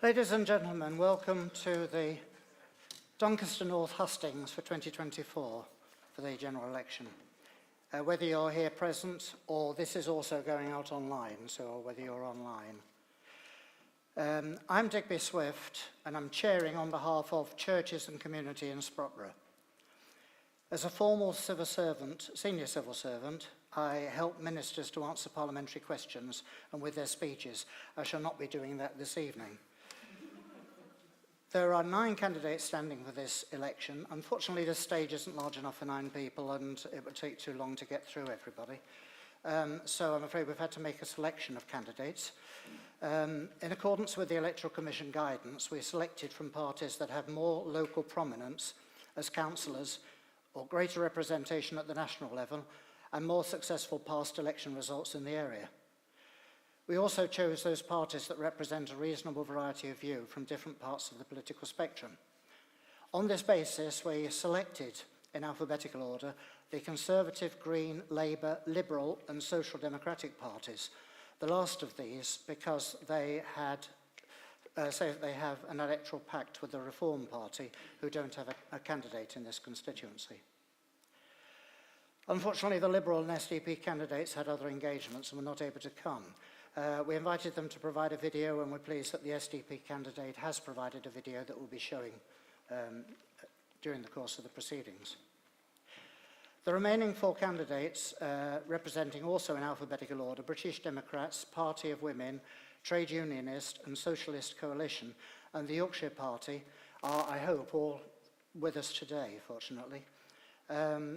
Ladies and gentlemen, welcome to the Doncaster North Hustings for 2024 for the general election. Whether you're here present or this is also going out online, so whether you're online. I'm Digby Swift and I'm chairing on behalf of Churches and Community in Sprotbrough. As a formal civil servant, senior civil servant, I help ministers to answer parliamentary questions and with their speeches. I shall not be doing that this evening. There are 9 candidates standing for this election. Unfortunately, this stage isn't large enough for 9 people and it would take too long to get through everybody. So I'm afraid we've had to make a selection of candidates. In accordance with the Electoral Commission guidance, we selected from parties that have more local prominence as councillors or greater representation at the national level and more successful past election results in the area. We also chose those parties that represent a reasonable variety of view from different parts of the political spectrum. On this basis, we selected, in alphabetical order, the Conservative, Green, Labour, Liberal and Social Democratic parties. The last of these because they had say that they have an electoral pact with the Reform Party, who don't have a candidate in this constituency. Unfortunately, the Liberal and SDP candidates had other engagements and were not able to come. We invited them to provide a video, and we're pleased that the SDP candidate has provided a video that we'll be showing during the course of the proceedings. The remaining 4 candidates, representing also in alphabetical order, British Democrats, Party of Women, Trade Unionist and Socialist Coalition, and the Yorkshire Party, are, I hope, all with us today, fortunately.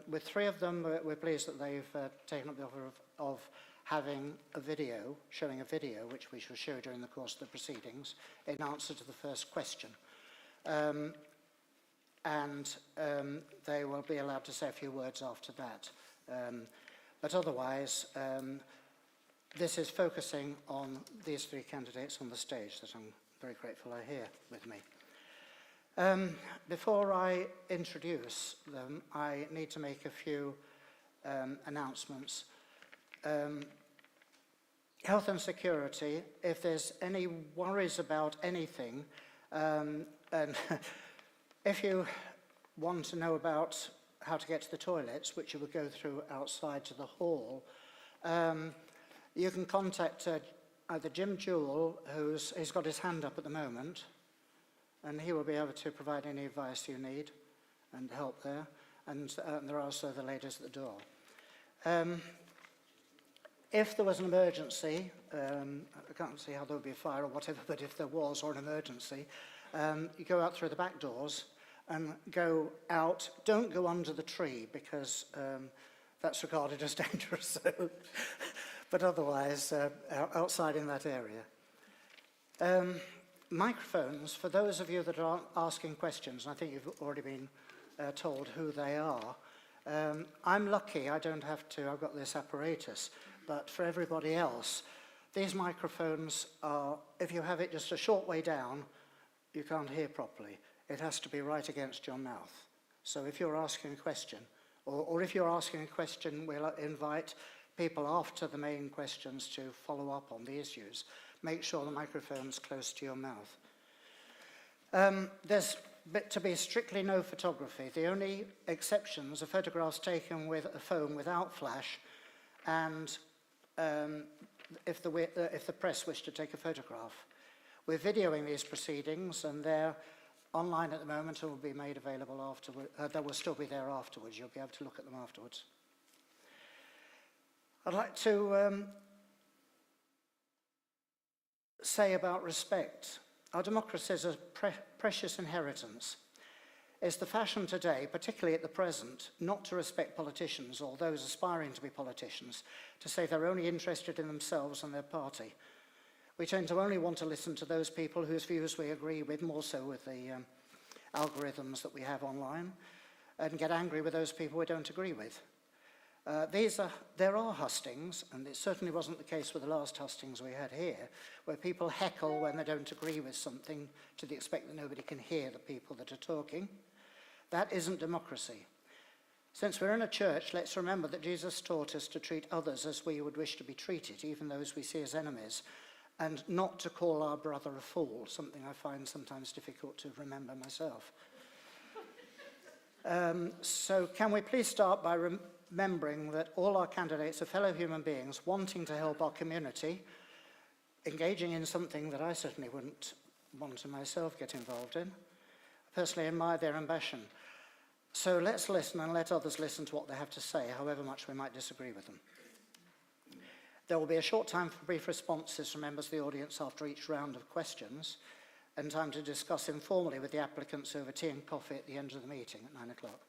With 3 of them, we're pleased that they've taken up the offer of having a video, showing a video, which we shall show during the course of the proceedings, in answer to the first question. They will be allowed to say a few words after that. But otherwise, this is focusing on these 3 candidates on the stage that I'm very grateful are here with me. Before I introduce them, I need to make a few announcements. Health and security, if there's any worries about anything, and if you want to know about how to get to the toilets, which you would go through outside to the hall, you can contact either Jim Jewell, he's got his hand up at the moment, and he will be able to provide any advice you need and help there. And there are also the ladies at the door. If there was an emergency, I can't see how there would be a fire or whatever, but if there was, or an emergency, you go out through the back doors and go out. Don't go under the tree because that's regarded as dangerous. But otherwise, outside in that area. Microphones, for those of you that are asking questions, and I think you've already been told who they are. I'm lucky I don't have to, I've got this apparatus, but for everybody else, these microphones are, if you have it just a short way down, you can't hear properly. It has to be right against your mouth. So if you're asking a question, or if you're asking a question, we'll invite people after the main questions to follow up on the issues. Make sure the microphone's close to your mouth. There's to be strictly no photography. The only exceptions are photographs taken with a phone without flash, and if the press wish to take a photograph. We're videoing these proceedings, and they're online at the moment and will be made available afterwards. They will still be there afterwards. You'll be able to look at them afterwards. I'd like to say about respect. Our democracy is a precious inheritance. It's the fashion today, particularly at the present, not to respect politicians or those aspiring to be politicians, to say they're only interested in themselves and their party. We tend to only want to listen to those people whose views we agree with, more so with the algorithms that we have online, and get angry with those people we don't agree with. There are hustings, and it certainly wasn't the case with the last hustings we had here, where people heckle when they don't agree with something to the extent that nobody can hear the people that are talking. That isn't democracy. Since we're in a church, let's remember that Jesus taught us to treat others as we would wish to be treated, even those we see as enemies. and not to call our brother a fool, something I find sometimes difficult to remember myself. So can we please start by remembering that all our candidates are fellow human beings wanting to help our community, engaging in something that I certainly wouldn't want to myself get involved in. Personally admire their ambition. So let's listen and let others listen to what they have to say, however much we might disagree with them. There will be a short time for brief responses from members of the audience after each round of questions, and time to discuss informally with the applicants over tea and coffee at the end of the meeting at 9 o'clock.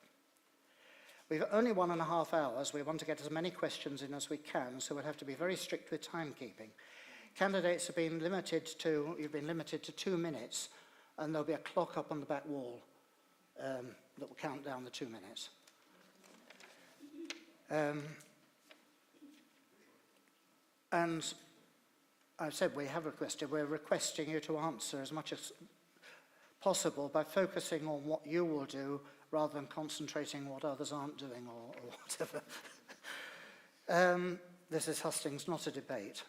We've only 1.5 hours. We want to get as many questions in as we can, so we'll have to be very strict with timekeeping. Candidates have been limited to, you've been limited to 2 minutes, and there'll be a clock up on the back wall that will count down the 2 minutes. And I've said we have requested, we're requesting you to answer as much as possible by focusing on what you will do rather than concentrating on what others aren't doing or whatever. This is Hustings, not a debate.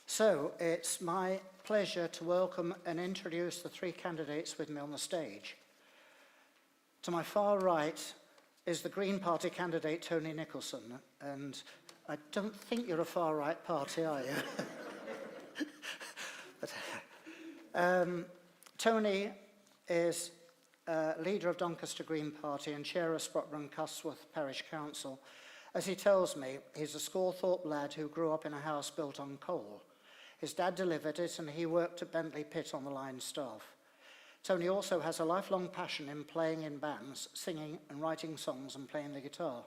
So it's my pleasure to welcome and introduce the 3 candidates with me on the stage. To my far right is the Green Party candidate, Tony Nicholson, and I don't think you're a far-right party, are you? Tony is leader of Doncaster Green Party and chair of Sprotbrough and Cusworth Parish Council. As he tells me, he's a Scorthorpe lad who grew up in a house built on coal. His dad delivered it and he worked at Bentley Pit on the line staff. Tony also has a lifelong passion in playing in bands, singing and writing songs and playing the guitar.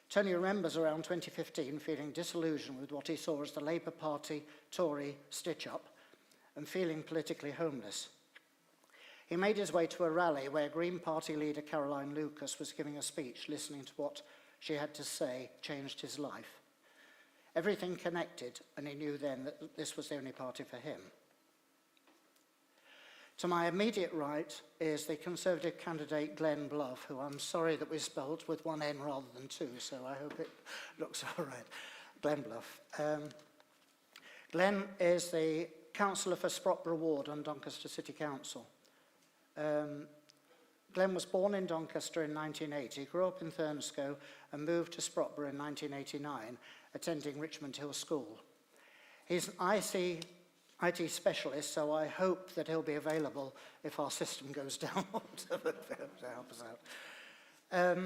Tony remembers around 2015 feeling disillusioned with what he saw as the Labour Party Tory stitch-up and feeling politically homeless. He made his way to a rally where Green Party leader Caroline Lucas was giving a speech. Listening to what she had to say changed his life. Everything connected, and he knew then that this was the only party for him. To my immediate right is the Conservative candidate Glenn Bluff, who I'm sorry that we spelt with 1 N rather than 2, so I hope it looks all right. Glenn Bluff. Glenn is the councillor for Sprotbrough Ward on Doncaster City Council. Glenn was born in Doncaster in 1980, grew up in Thurnscoe and moved to Sprotbrough in 1989, attending Richmond Hill School. He's an IT specialist, so I hope that he'll be available if our system goes down to help us out.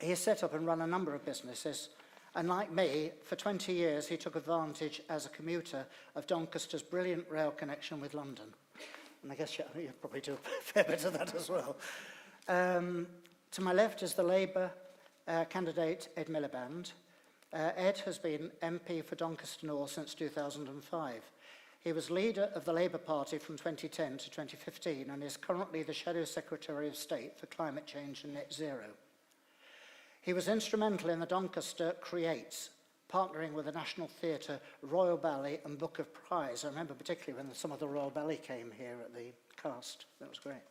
He has set up and run a number of businesses, and like me, for 20 years he took advantage as a commuter of Doncaster's brilliant rail connection with London. And I guess you probably do a fair bit of that as well. To my left is the Labour candidate Ed Miliband. Ed has been MP for Doncaster North since 2005. He was leader of the Labour Party from 2010 to 2015 and is currently the Shadow Secretary of State for Climate Change and Net Zero. He was instrumental in the Doncaster Creates, partnering with the National Theatre, Royal Ballet and Book of Prize. I remember particularly when some of the Royal Ballet came here at the cast. That was great.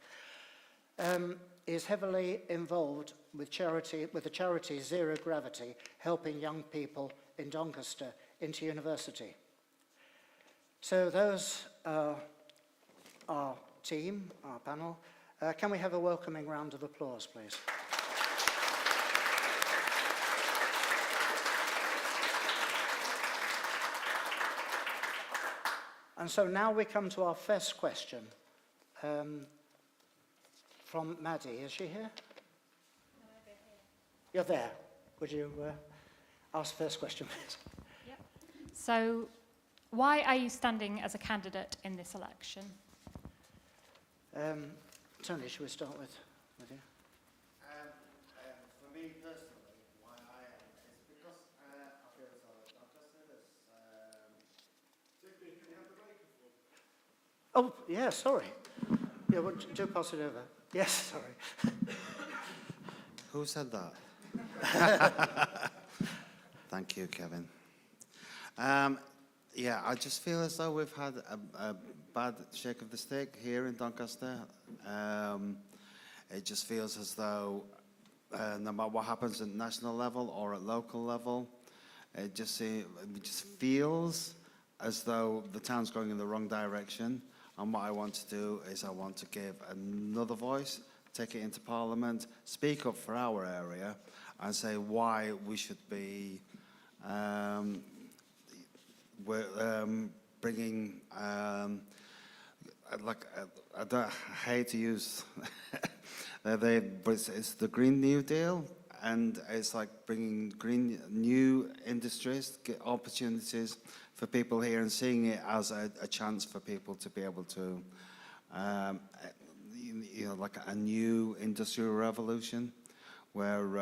He is heavily involved with the charity Zero Gravity, helping young people in Doncaster into university. So those are our team, our panel. Can we have a welcoming round of applause, please? And so now we come to our first question. From Maddie. Is she here? No, over here. You're there. Would you ask the first question, please? Yep. So, why are you standing as a candidate in this election? Tony, should we start with you? For me personally, why I am is because I feel as though Doncaster is... Can you have the microphone? Oh, yeah, sorry. Yeah, well, do pass it over. Yes, sorry. Who said that? Thank you, Kevin. Yeah, I just feel as though we've had a bad shake of the stick here in Doncaster. It just feels as though no matter what happens at national level or at local level, It just feels as though the town's going in the wrong direction. And what I want to do is I want to give another voice, take it into Parliament, speak up for our area, and say why we should be bringing, I hate to use, but it's the Green New Deal, and it's like bringing new industries, get opportunities for people here, and seeing it as a chance for people to be able to, like a new industrial revolution, where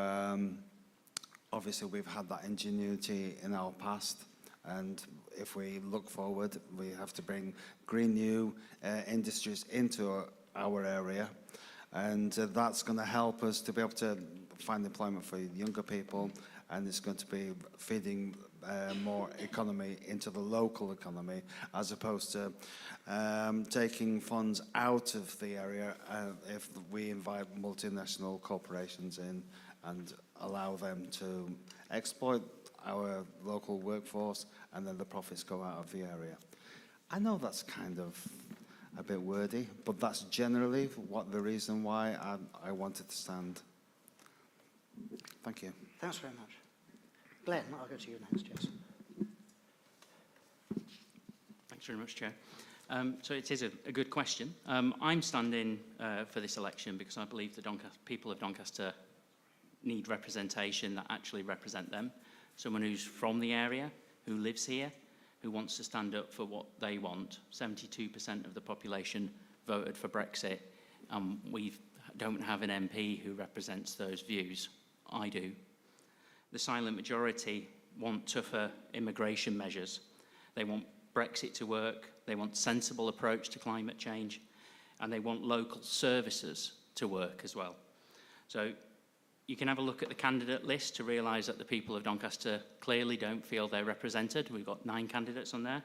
obviously we've had that ingenuity in our past, and if we look forward, we have to bring green new industries into our area, and that's going to help us to be able to find employment for younger people, and it's going to be feeding more economy into the local economy, as opposed to taking funds out of the area if we invite multinational corporations in and allow them to exploit our local workforce, and then the profits go out of the area. I know that's kind of a bit wordy, but that's generally the reason why I wanted to stand. Thank you. Thanks very much. Glenn, I'll go to you next, yes. Thanks very much, Chair. So it is a good question. I'm standing for this election because I believe the people of Doncaster need representation that actually represent them. Someone who's from the area, who lives here, who wants to stand up for what they want. 72% of the population voted for Brexit. We don't have an MP who represents those views. I do. The silent majority want tougher immigration measures. They want Brexit to work. They want sensible approach to climate change. And they want local services to work as well. So you can have a look at the candidate list to realise that the people of Doncaster clearly don't feel they're represented. We've got 9 candidates on there.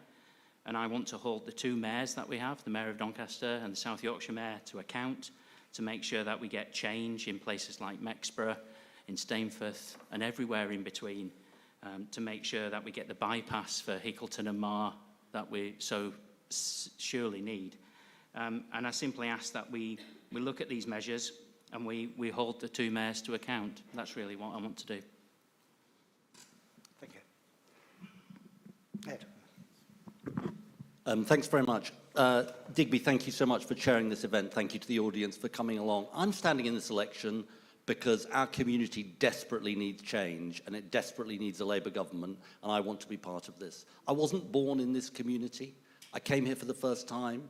And I want to hold the 2 mayors that we have, the Mayor of Doncaster and the South Yorkshire Mayor, to account, to make sure that we get change in places like Mexborough, in Stainforth, and everywhere in between, to make sure that we get the bypass for Hickleton and Mar that we so surely need. And I simply ask that we look at these measures and we hold the 2 mayors to account. That's really what I want to do. Thank you. Ed. Thanks very much. Digby, thank you so much for chairing this event. Thank you to the audience for coming along. I'm standing in this election because our community desperately needs change, and it desperately needs a Labour government, and I want to be part of this. I wasn't born in this community. I came here for the first time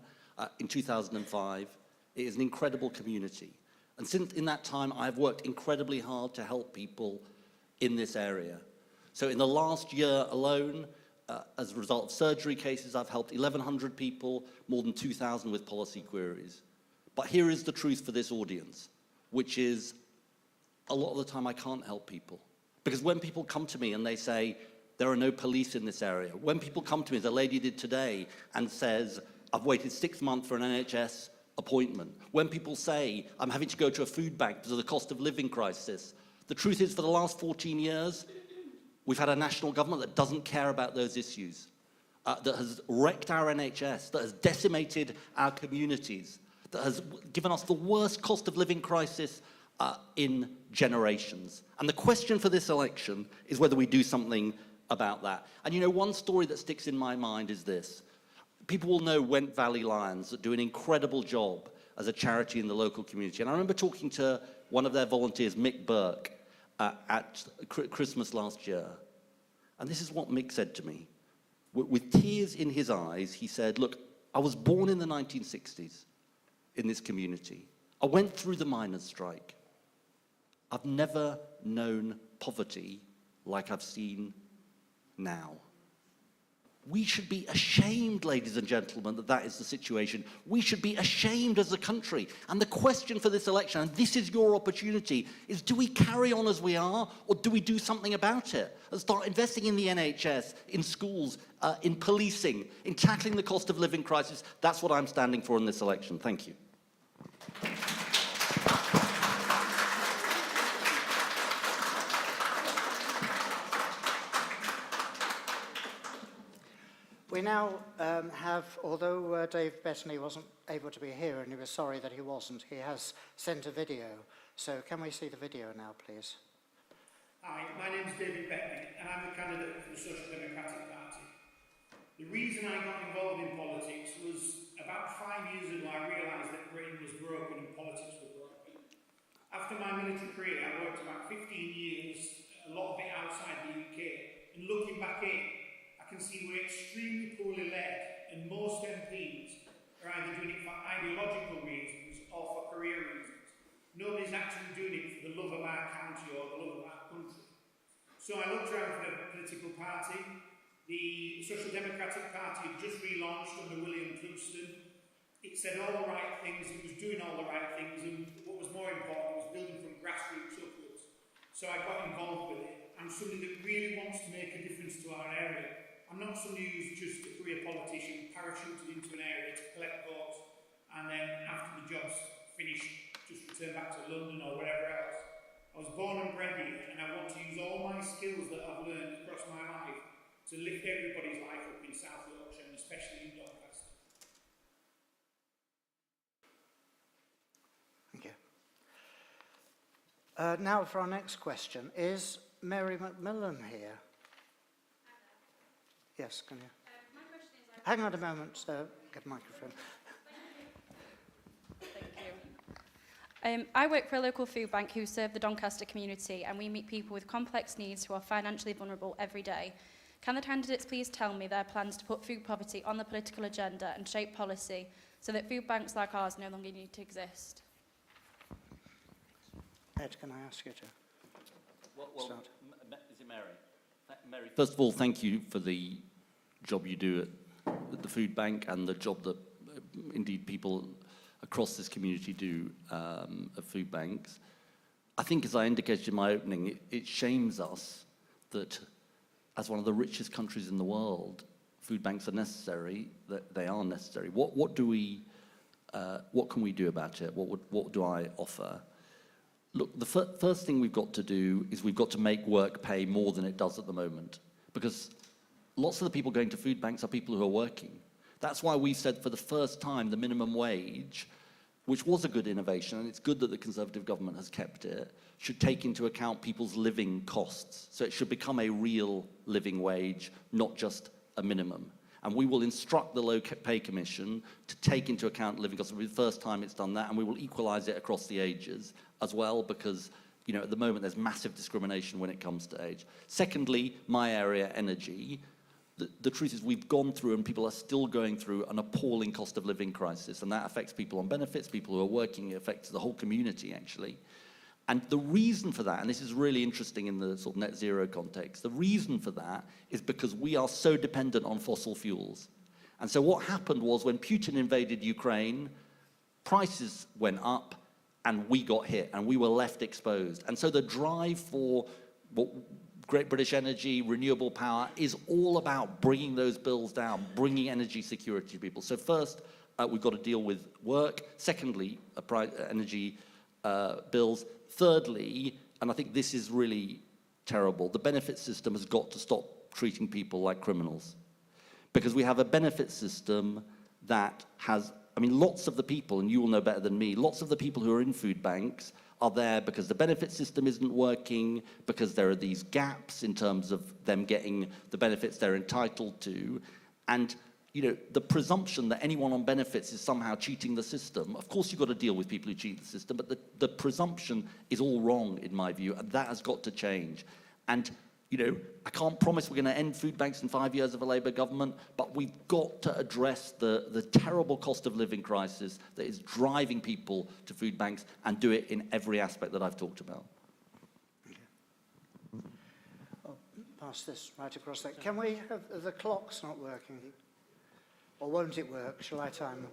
in 2005. It is an incredible community. And since in that time, I've worked incredibly hard to help people in this area. So in the last year alone, as a result of surgery cases, I've helped 1,100 people, more than 2,000 with policy queries. But here is the truth for this audience, which is a lot of the time I can't help people. Because when people come to me and they say, there are no police in this area, when people come to me, as a lady did today, and says, I've waited 6 months for an NHS appointment, when people say, I'm having to go to a food bank because of the cost of living crisis, the truth is for the last 14 years, we've had a national government that doesn't care about those issues, that has wrecked our NHS, that has decimated our communities, that has given us the worst cost of living crisis in generations. And the question for this election is whether we do something about that. And you know, one story that sticks in my mind is this. People will know Went Valley Lions that do an incredible job as a charity in the local community. And I remember talking to one of their volunteers, Mick Burke, at Christmas last year. And this is what Mick said to me. With tears in his eyes, he said, look, I was born in the 1960s in this community. I went through the miners' strike. I've never known poverty like I've seen now. We should be ashamed, ladies and gentlemen, that that is the situation. We should be ashamed as a country. And the question for this election, and this is your opportunity, is do we carry on as we are, or do we do something about it? And start investing in the NHS, in schools, in policing, in tackling the cost of living crisis. That's what I'm standing for in this election. Thank you. we now have, although Dave Bettany wasn't able to be here and he was sorry that he wasn't, he has sent a video. So can we see the video now, please? Hi, my name's David Bettany and I'm a candidate for the Social Democratic Party. The reason I got involved in politics was about 5 years ago I realised that Britain was broken and politics were broken. After my military career, I worked about 15 years, a lot of it outside the UK, and looking back in, I can see we're extremely poorly led, and most MPs are either doing it for ideological reasons or for career reasons. Nobody's actually doing it for the love of our county or the love of our country. So I looked around for a political party. The Social Democratic Party had just relaunched under William Clugston. It said all the right things, it was doing all the right things, and what was more important was building from grassroots upwards. So I got involved with it. I'm somebody that really wants to make a difference to our area. I'm not somebody who's just a career politician parachuted into an area to collect votes and then after the job's finished just return back to London or wherever else. I was born and bred here and I want to use all my skills that I've learned across my life to lift everybody's life up in South Yorkshire and especially in Doncaster. Thank you. Now for our next question. Is Mary Macmillan here? Yes, can you? My question is... Hang on a moment, get a microphone. Thank you. I work for a local food bank who serve the Doncaster community, and we meet people with complex needs who are financially vulnerable every day. Can the candidates please tell me their plans to put food poverty on the political agenda and shape policy so that food banks like ours no longer need to exist? Ed, can I ask you to start? Is it Mary? Mary, first of all, thank you for the job you do at the food bank and the job that indeed people across this community do at food banks. I think, as I indicated in my opening, it shames us that as one of the richest countries in the world, food banks are necessary, that they are necessary. What can we do about it? What do I offer? Look, the first thing we've got to do is we've got to make work pay more than it does at the moment, because lots of the people going to food banks are people who are working. That's why we said for the first time the minimum wage, which was a good innovation, and it's good that the Conservative government has kept it, should take into account people's living costs. So it should become a real living wage, not just a minimum. And we will instruct the Low Pay Commission to take into account living costs. It'll be the first time it's done that, and we will equalise it across the ages as well, because at the moment there's massive discrimination when it comes to age. Secondly, my area, energy. The truth is we've gone through, and people are still going through, an appalling cost of living crisis, and that affects people on benefits, people who are working, it affects the whole community, actually. And the reason for that, and this is really interesting in the sort of net zero context, the reason for that is because we are so dependent on fossil fuels. And so what happened was when Putin invaded Ukraine, prices went up and we got hit and we were left exposed. And so the drive for Great British Energy, renewable power, is all about bringing those bills down, bringing energy security to people. So first, we've got to deal with work. Secondly, energy bills. Thirdly, and I think this is really terrible, the benefit system has got to stop treating people like criminals. Because we have a benefit system that has, lots of the people, and you will know better than me, lots of the people who are in food banks are there because the benefit system isn't working, because there are these gaps in terms of them getting the benefits they're entitled to. And the presumption that anyone on benefits is somehow cheating the system, of course you've got to deal with people who cheat the system, but the presumption is all wrong in my view, and that has got to change. And I can't promise we're going to end food banks in 5 years of a Labour government, but we've got to address the terrible cost of living crisis that is driving people to food banks, and do it in every aspect that I've talked about. I'll pass this right across there. Can we have, the clock's not working. Or won't it work? Shall I time them?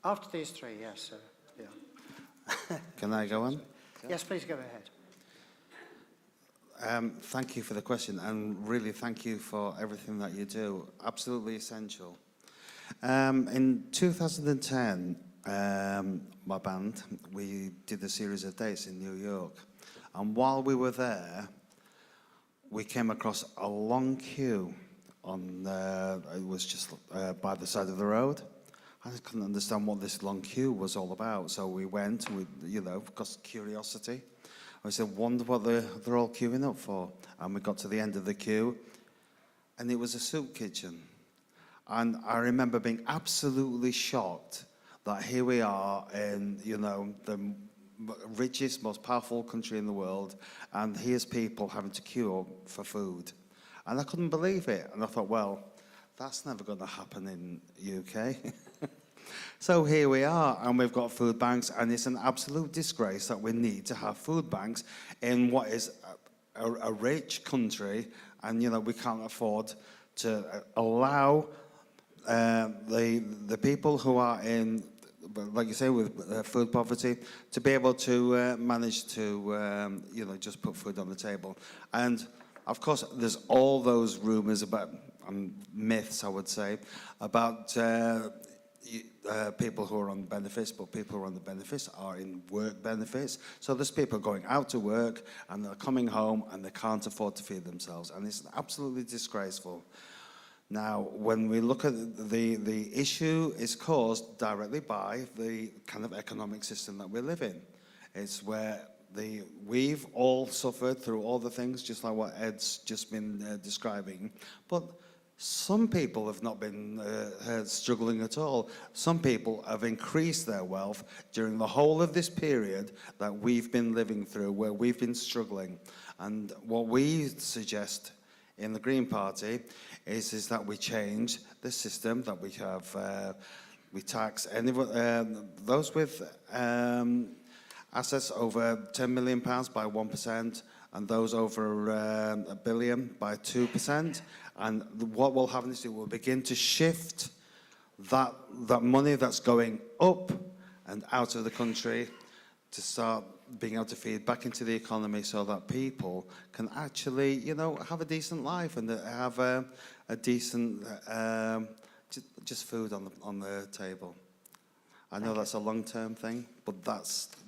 After these three, yes, sir. Yeah. Can I go on? Yes, please go ahead. Thank you for the question, and really thank you for everything that you do. Absolutely essential. In 2010, my band, we did a series of dates in New York. And while we were there, we came across a long queue on, it was just by the side of the road. I couldn't understand what this long queue was all about. So we went, you know, because curiosity. I said, wonder what they're all queuing up for. And we got to the end of the queue, and it was a soup kitchen. And I remember being absolutely shocked that here we are in, you know, the richest, most powerful country in the world, and here's people having to queue up for food. And I couldn't believe it. And I thought, well, that's never going to happen in UK. So here we are, and we've got food banks, and it's an absolute disgrace that we need to have food banks in what is a rich country, and, you know, we can't afford to allow the people who are in, like you say, with food poverty, to be able to manage to, you know, just put food on the table. And of course, there's all those rumours about, myths, I would say, about people who are on benefits, but people who are on the benefits are in work benefits. So there's people going out to work, and they're coming home, and they can't afford to feed themselves. And it's absolutely disgraceful. Now, when we look at the issue is caused directly by the kind of economic system that we live in. It's where we've all suffered through all the things, just like what Ed's just been describing. But some people have not been struggling at all. Some people have increased their wealth during the whole of this period that we've been living through, where we've been struggling. And what we suggest in the Green Party is that we change the system, that we have, we tax those with assets over £10 million by 1%, and those over £1 billion by 2%. And what will happen is it will begin to shift that money that's going up and out of the country to start being able to feed back into the economy, so that people can actually, you know, have a decent life and have a decent just food on the table. I know that's a long-term thing, but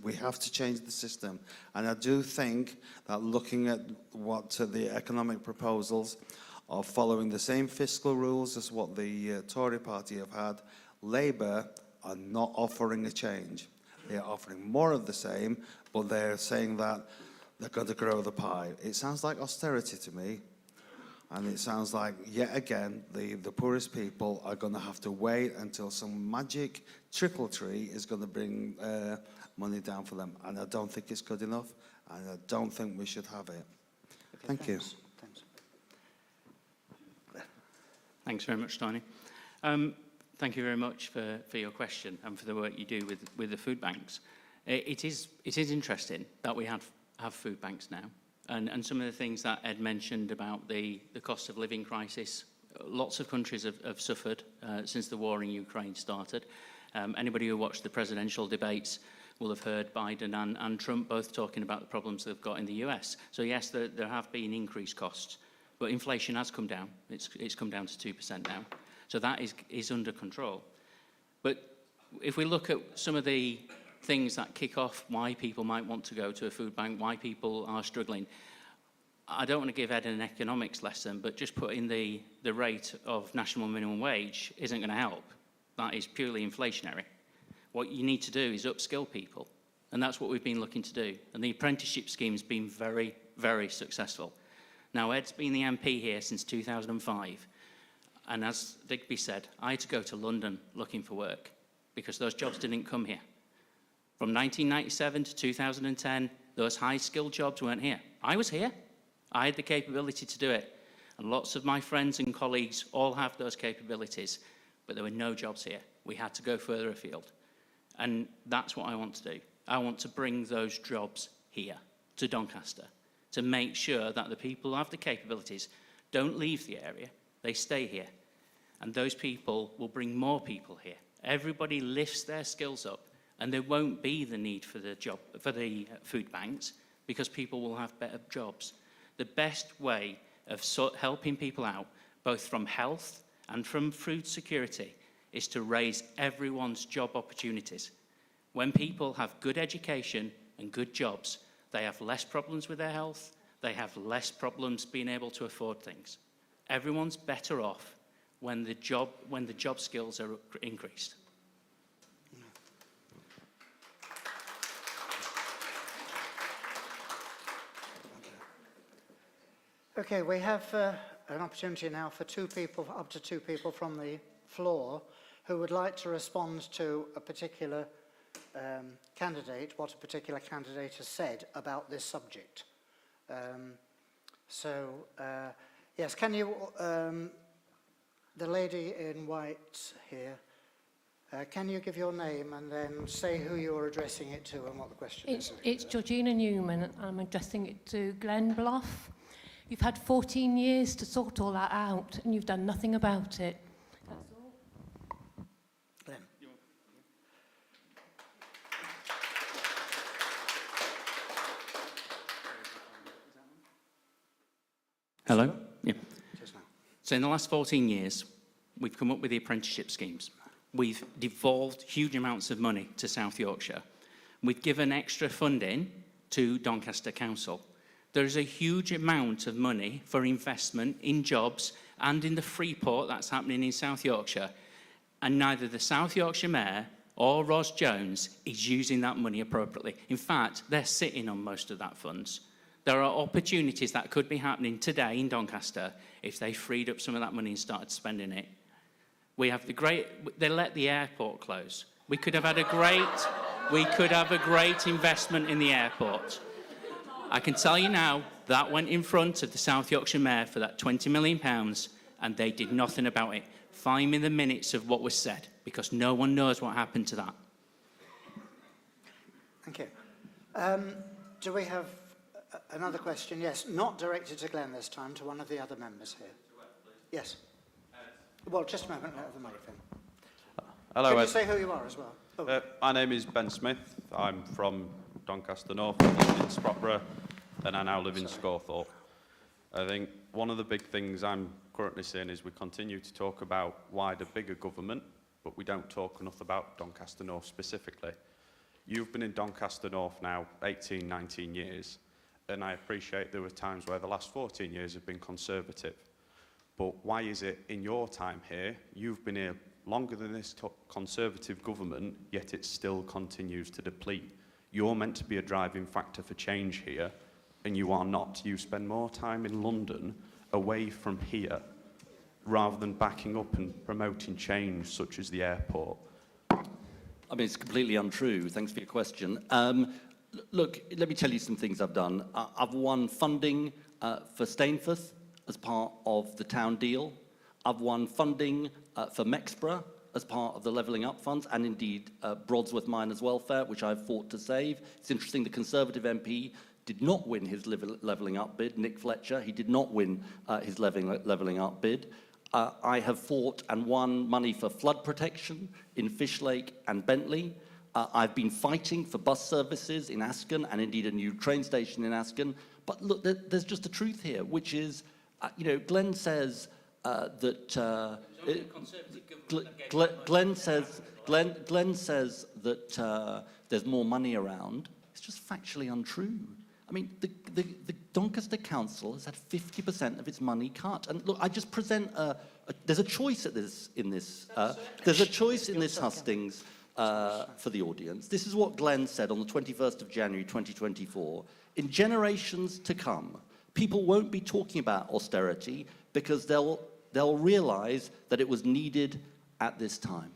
we have to change the system. And I do think that looking at what the economic proposals are following the same fiscal rules as what the Tory party have had, Labour are not offering a change. They're offering more of the same, but they're saying that they're going to grow the pie. It sounds like austerity to me. And it sounds like, yet again, the poorest people are going to have to wait until some magic trickle tree is going to bring money down for them. And I don't think it's good enough, and I don't think we should have it. Okay, Thank you. thanks. Thanks very much, Tony. Thank you very much for your question and for the work you do with the food banks. It is interesting that we have food banks now. And some of the things that Ed mentioned about the cost of living crisis, lots of countries have suffered since the war in Ukraine started. Anybody who watched the presidential debates will have heard Biden and Trump both talking about the problems they've got in the US. So yes, there have been increased costs, but inflation has come down. It's come down to 2% now. So that is under control. But if we look at some of the things that kick off why people might want to go to a food bank, why people are struggling, I don't want to give Ed an economics lesson, but just putting the rate of national minimum wage isn't going to help. That is purely inflationary. What you need to do is upskill people, and that's what we've been looking to do. And the apprenticeship scheme has been very, very successful. Now, Ed's been the MP here since 2005, and as Digby said, I had to go to London looking for work because those jobs didn't come here. From 1997 to 2010, those high-skilled jobs weren't here. I was here. I had the capability to do it. And lots of my friends and colleagues all have those capabilities, but there were no jobs here. We had to go further afield. And that's what I want to do. I want to bring those jobs here to Doncaster, to make sure that the people who have the capabilities don't leave the area, they stay here. And those people will bring more people here. Everybody lifts their skills up, and there won't be the need for the food banks because people will have better jobs. The best way of helping people out, both from health and from food security, is to raise everyone's job opportunities. When people have good education and good jobs, they have less problems with their health, They have less problems being able to afford things. Everyone's better off when the job skills are increased. Okay, we have an opportunity now for up to two people from the floor who would like to respond to a particular candidate, what a particular candidate has said about this subject. Yes, can you, the lady in white here, can you give your name and then say who you're addressing it to and what the question is? It's Georgina Newman. I'm addressing it to Glenn Bluff. You've had 14 years to sort all that out, and you've done nothing about it. That's all. Glenn. Hello? Yeah. Just now. So in the last 14 years, we've come up with the apprenticeship schemes. We've devolved huge amounts of money to South Yorkshire. We've given extra funding to Doncaster Council. There is a huge amount of money for investment in jobs and in the Freeport that's happening in South Yorkshire. And neither the South Yorkshire Mayor or Ros Jones is using that money appropriately. In fact, they're sitting on most of that funds. There are opportunities that could be happening today in Doncaster if they freed up some of that money and started spending it. We have they let the airport close. We could have a great investment in the airport. I can tell you now, that went in front of the South Yorkshire Mayor for that £20 million, and they did nothing about it. Find me the minutes of what was said, because no one knows what happened to that. Thank you. Do we have another question? Yes, not directed to Glenn this time, to one of the other members here. Yes. Well, just a moment, let the microphone. Hello, Could you say who you are as well? Oh. my name is Ben Smith. I'm from Doncaster North, I lived in Sprotbrough, and I now live in Scawthorpe. I think one of the big things I'm currently seeing is we continue to talk about wider, bigger government, but we don't talk enough about Doncaster North specifically. You've been in Doncaster North now 18, 19 years, and I appreciate there were times where the last 14 years have been Conservative. But why is it in your time here, you've been here longer than this Conservative government, yet it still continues to deplete? You're meant to be a driving factor for change here, and you are not. You spend more time in London away from here rather than backing up and promoting change such as the airport. I mean, it's completely untrue. Thanks for your question. Look, let me tell you some things I've done. I've won funding for Stainforth as part of the town deal. I've won funding for Mexborough as part of the Levelling Up funds, and indeed Broadsworth Miners Welfare, which I've fought to save. It's interesting, the Conservative MP did not win his Levelling Up bid, Nick Fletcher. He did not win his Levelling Up bid. I have fought and won money for flood protection in Fishlake and Bentley. I've been fighting for bus services in Asken and indeed a new train station in Asken. But look, there's just a truth here, which is, Glenn says that Glenn says that there's more money around. It's just factually untrue. I mean, the Doncaster Council has had 50% of its money cut. And look, I just present there's a choice there's a choice in this hustings for the audience. This is what Glenn said on the 21st of January 2024. In generations to come, people won't be talking about austerity because they'll realize that it was needed at this time.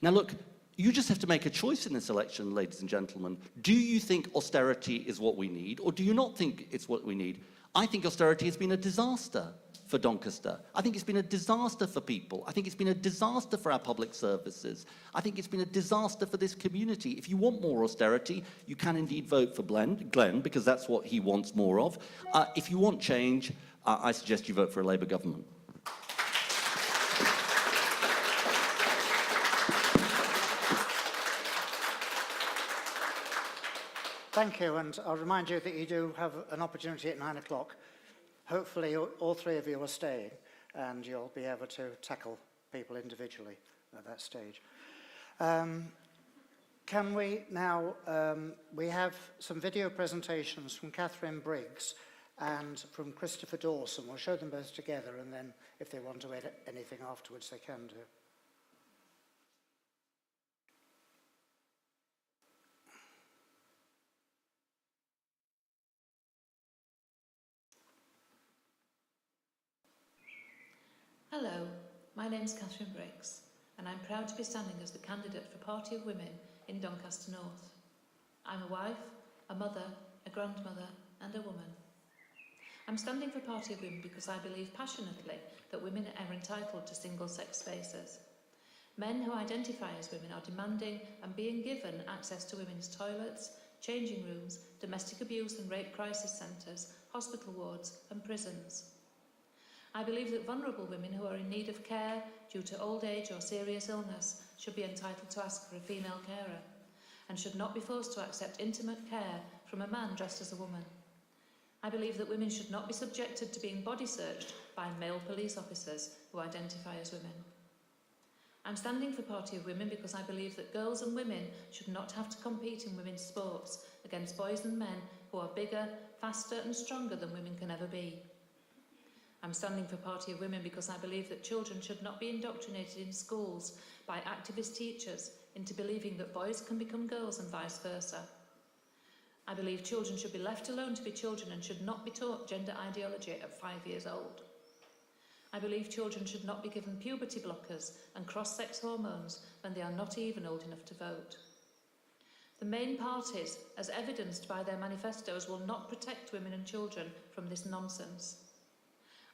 Now look, you just have to make a choice in this election, ladies and gentlemen. Do you think austerity is what we need, or do you not think it's what we need? I think austerity has been a disaster for Doncaster. I think it's been a disaster for people. I think it's been a disaster for our public services. I think it's been a disaster for this community. If you want more austerity, you can indeed vote for Glenn, because that's what he wants more of. If you want change, I suggest you vote for a Labour government. Thank you, and I'll remind you that you do have an opportunity at 9 o'clock. Hopefully all three of you are staying, and you'll be able to tackle people individually at that stage. Can we now, we have some video presentations from Catherine Briggs and from Christopher Dawson. We'll show them both together, and then if they want to edit anything afterwards, they can do. Hello, my name's Catherine Briggs, and I'm proud to be standing as the candidate for Party of Women in Doncaster North. I'm a wife, a mother, a grandmother, and a woman. I'm standing for Party of Women because I believe passionately that women are entitled to single-sex spaces. Men who identify as women are demanding and being given access to women's toilets, changing rooms, domestic abuse and rape crisis centres, hospital wards and prisons. I believe that vulnerable women who are in need of care due to old age or serious illness should be entitled to ask for a female carer and should not be forced to accept intimate care from a man dressed as a woman. I believe that women should not be subjected to being body searched by male police officers who identify as women. I'm standing for Party of Women because I believe that girls and women should not have to compete in women's sports against boys and men who are bigger, faster and stronger than women can ever be. I'm standing for Party of Women because I believe that children should not be indoctrinated in schools by activist teachers into believing that boys can become girls and vice versa. I believe children should be left alone to be children and should not be taught gender ideology at 5 years old. I believe children should not be given puberty blockers and cross-sex hormones when they are not even old enough to vote. The main parties, as evidenced by their manifestos, will not protect women and children from this nonsense.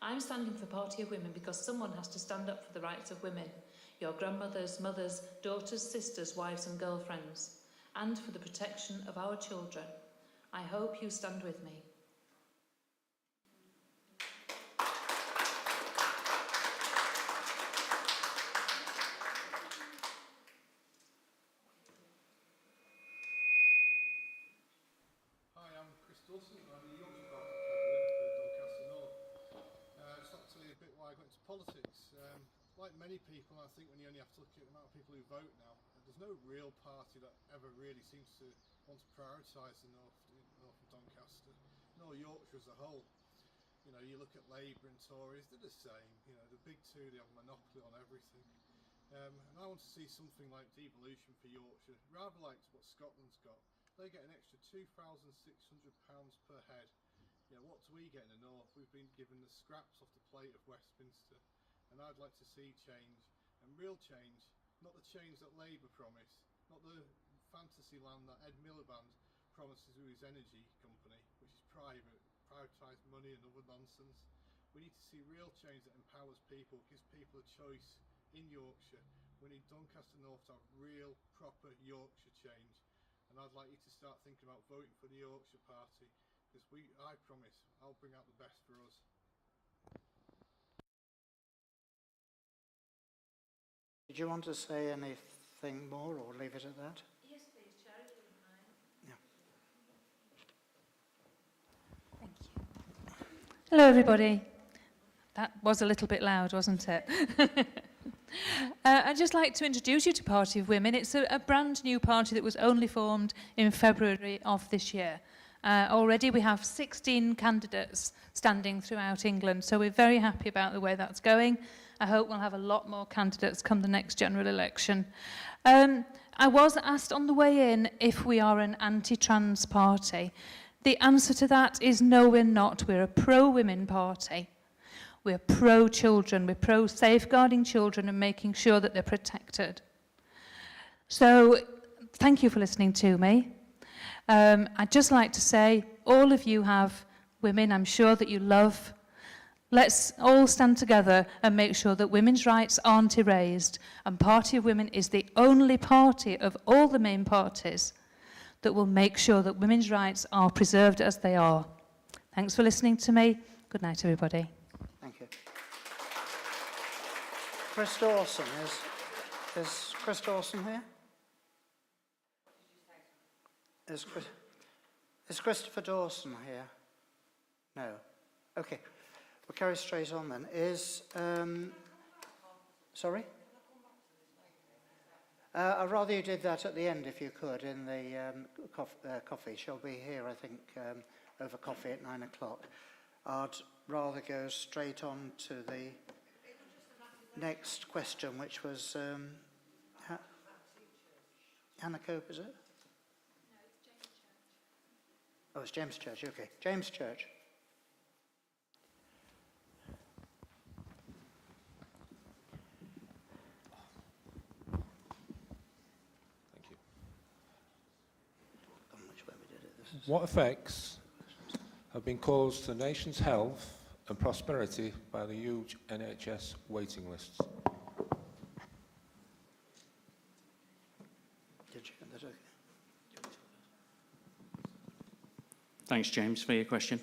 I'm standing for Party of Women because someone has to stand up for the rights of women, your grandmothers, mothers, daughters, sisters, wives and girlfriends, and for the protection of our children. I hope you stand with me. Hi, I'm Chris Dawson. I'm the Yorkshire Party candidate for Doncaster North. Just like to tell you a bit why I got into politics. Like many people, I think when you only have to look at the amount of people who vote now, there's no real party that ever really seems to want to prioritise the north of Doncaster, nor Yorkshire as a whole. You know, you look at Labour and Tories, they're the same. You know, the big two, they have a monopoly on everything. And I want to see something like devolution for Yorkshire, rather like what Scotland's got. They get an extra £2,600 per head. You know, what do we get in the north? We've been given the scraps off the plate of Westminster. And I'd like to see change, and real change, not the change that Labour promised, not the fantasy land that Ed Miliband promises with his energy company, which is private, privatised money and other nonsense. We need to see real change that empowers people, gives people a choice in Yorkshire. We need Doncaster North to have real, proper Yorkshire change. And I'd like you to start thinking about voting for the Yorkshire Party, because I promise, I'll bring out the best for us. Did you want to say anything more or leave it at that? Yes, please, Chair, if you wouldn't mind. Yeah. Thank you. Hello, everybody. That was a little bit loud, wasn't it? I'd just like to introduce you to Party of Women. It's a brand new party that was only formed in February of this year. Already we have 16 candidates standing throughout England, so we're very happy about the way that's going. I hope we'll have a lot more candidates come the next general election. I was asked on the way in if we are an anti-trans party. The answer to that is no, we're not. We're a pro-women party. We're pro-children. We're pro-safeguarding children and making sure that they're protected. So thank you for listening to me. I'd just like to say, all of you have women I'm sure that you love. Let's all stand together and make sure that women's rights aren't erased. And Party of Women is the only party of all the main parties that will make sure that women's rights are preserved as they are. Thanks for listening to me. Good night, everybody. Thank you. Chris Dawson, is Chris Dawson here? Is Christopher Dawson here? No. Okay. We'll carry straight on then. Sorry? I'd rather you did that at the end, if you could, in the coffee. She'll be here, I think, over coffee at 9 o'clock. I'd rather go straight on to the next question, which was Hannah Cope, is it? No, it's James Church. Oh, it's James Church, okay. James Church. What effects have been caused to the nation's health and prosperity by the huge NHS waiting lists? Did you get that okay? Thanks, James, for your question.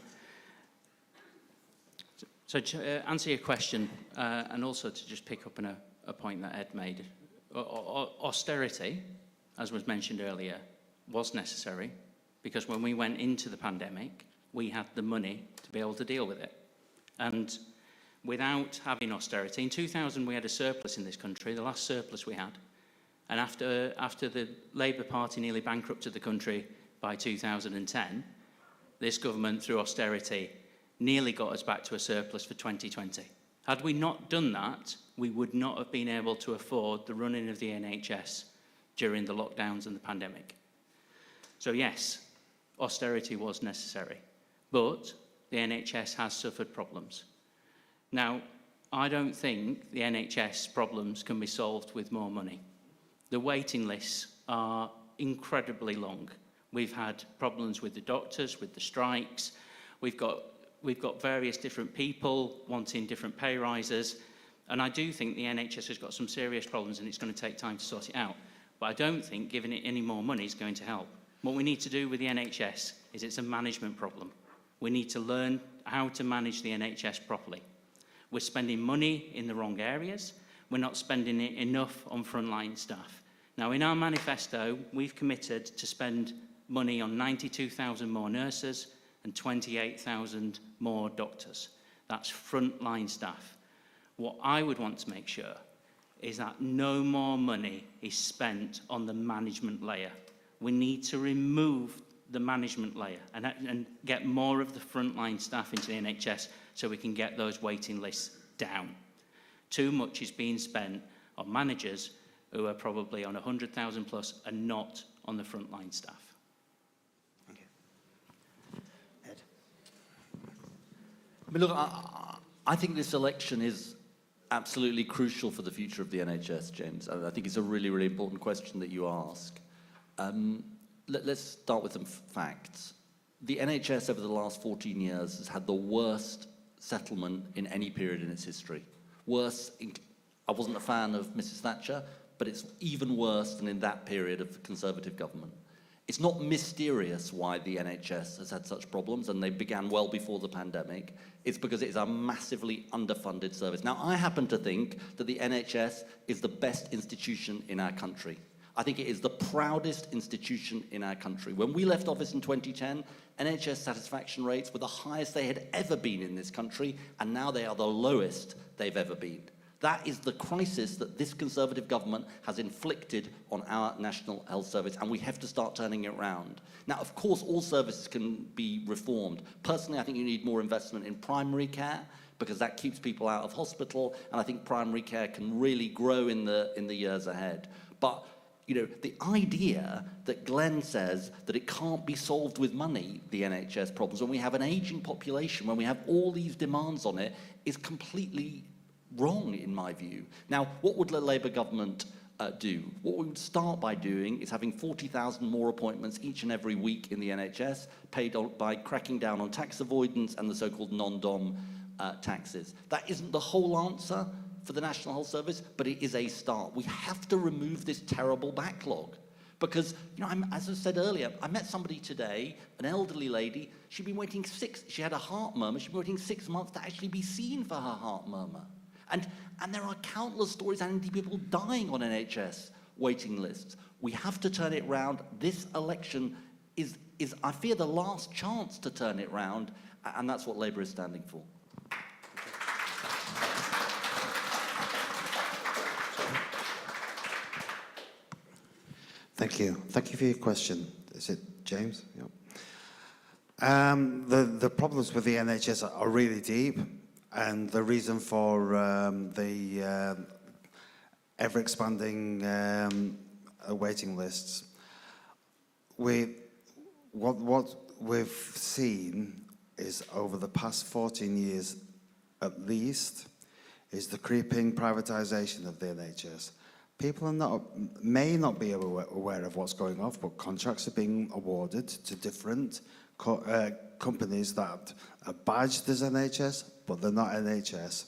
So to answer your question, and also to just pick up on a point that Ed made, austerity, as was mentioned earlier, was necessary, because when we went into the pandemic, we had the money to be able to deal with it. And without having austerity, in 2000 we had a surplus in this country, the last surplus we had. And after the Labour Party nearly bankrupted the country by 2010, this government, through austerity, nearly got us back to a surplus for 2020. Had we not done that, we would not have been able to afford the running of the NHS during the lockdowns and the pandemic. So yes, austerity was necessary, but the NHS has suffered problems. Now, I don't think the NHS problems can be solved with more money. The waiting lists are incredibly long. We've had problems with the doctors, with the strikes. We've got various different people wanting different pay rises. And I do think the NHS has got some serious problems and it's going to take time to sort it out. But I don't think giving it any more money is going to help. What we need to do with the NHS is it's a management problem. We need to learn how to manage the NHS properly. We're spending money in the wrong areas. We're not spending it enough on frontline staff. Now, in our manifesto, we've committed to spend money on 92,000 more nurses and 28,000 more doctors. That's frontline staff. What I would want to make sure is that no more money is spent on the management layer. We need to remove the management layer and get more of the frontline staff into the NHS so we can get those waiting lists down. Too much is being spent on managers who are probably on 100,000 plus and not on the frontline staff. Thank you. Ed? I mean, look, I think this election is absolutely crucial for the future of the NHS, James. I think it's a really, really important question that you ask. Let's start with some facts. The NHS over the last 14 years has had the worst settlement in any period in its history. Worse, I wasn't a fan of Mrs. Thatcher, but it's even worse than in that period of the Conservative government. It's not mysterious why the NHS has had such problems, and they began well before the pandemic. It's because it is a massively underfunded service. Now, I happen to think that the NHS is the best institution in our country. I think it is the proudest institution in our country. When we left office in 2010, NHS satisfaction rates were the highest they had ever been in this country, and now they are the lowest they've ever been. That is the crisis that this Conservative government has inflicted on our National Health Service, and we have to start turning it around. Now, of course, all services can be reformed. Personally, I think you need more investment in primary care, because that keeps people out of hospital, and I think primary care can really grow in the years ahead. But you know, the idea that Glenn says that it can't be solved with money, the NHS problems, when we have an aging population, when we have all these demands on it, is completely wrong, in my view. Now, what would the Labour government do? What we would start by doing is having 40,000 more appointments each and every week in the NHS, paid by cracking down on tax avoidance and the so-called non-dom taxes. That isn't the whole answer for the National Health Service, but it is a start. We have to remove this terrible backlog. Because, you know, as I said earlier, I met somebody today, an elderly lady, she'd been waiting she had a heart murmur, she'd been waiting 6 months to actually be seen for her heart murmur. And there are countless stories and indeed people dying on NHS waiting lists. We have to turn it round. This election is I fear, the last chance to turn it round, and that's what Labour is standing for. Thank you. Thank you for your question. Is it James? Yep. The problems with the NHS are really deep, and the reason for the ever-expanding waiting lists. What we've seen is over the past 14 years at least is the creeping privatisation of the NHS. People may not be aware of what's going on, but contracts are being awarded to different companies that are badged as NHS, but they're not NHS.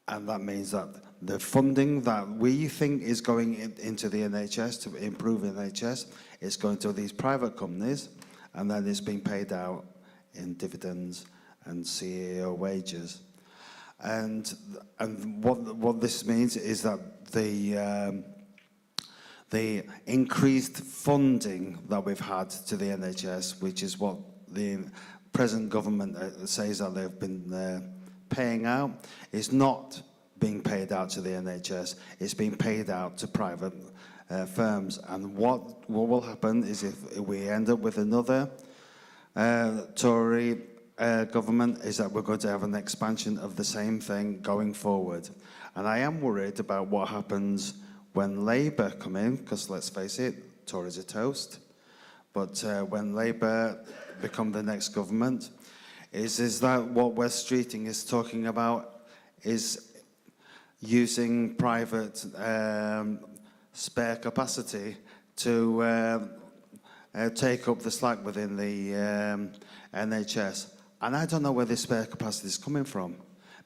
And that means that the funding that we think is going into the NHS to improve the NHS is going to these private companies, and then it's being paid out in dividends and CEO wages. And what this means is that the increased funding that we've had to the NHS, which is what the present government says that they've been paying out, is not being paid out to the NHS. It's being paid out to private firms. And what will happen is if we end up with another Tory government, is that we're going to have an expansion of the same thing going forward. And I am worried about what happens when Labour come in, because let's face it, Tories are toast. But when Labour become the next government, is that what West Streeting is talking about is using private spare capacity to take up the slack within the NHS. And I don't know where this spare capacity is coming from,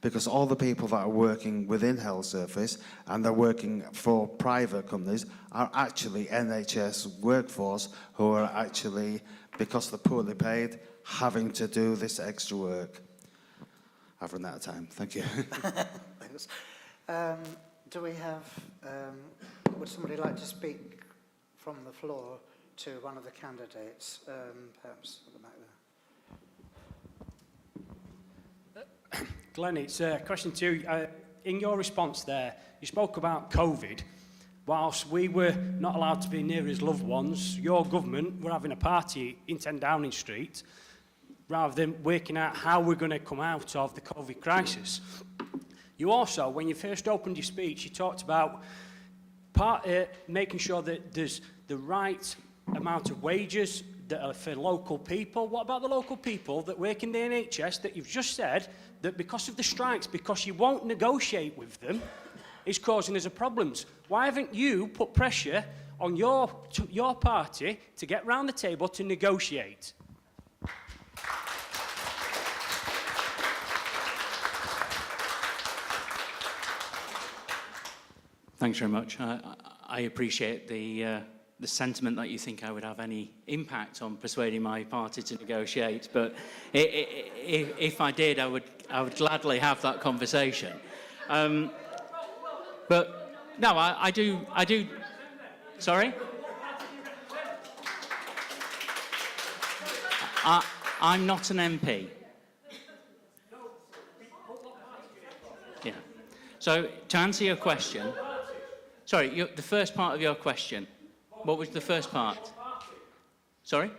because all the people that are working within health service and they're working for private companies are actually NHS workforce who are actually, because they're poorly paid, having to do this extra work. I've run out of time. Thank you. Thanks. Do we have, would somebody like to speak from the floor to one of the candidates, perhaps at the back there? Glenn, it's a question to you. In your response there, you spoke about COVID. Whilst we were not allowed to be near his loved ones, your government were having a party in 10 Downing Street rather than working out how we're going to come out of the COVID crisis. You also, when you first opened your speech, you talked about making sure that there's the right amount of wages that are for local people. What about the local people that work in the NHS that you've just said that because of the strikes, because you won't negotiate with them, is causing us problems? Why haven't you put pressure on your party to get round the table to negotiate? Thanks very much. I appreciate the sentiment that you think I would have any impact on persuading my party to negotiate, but if I did, I would gladly have that conversation. But no, I do. Sorry? I'm not an MP. Yeah. So to answer your question, sorry, the first part of your question. What was the first part? Sorry?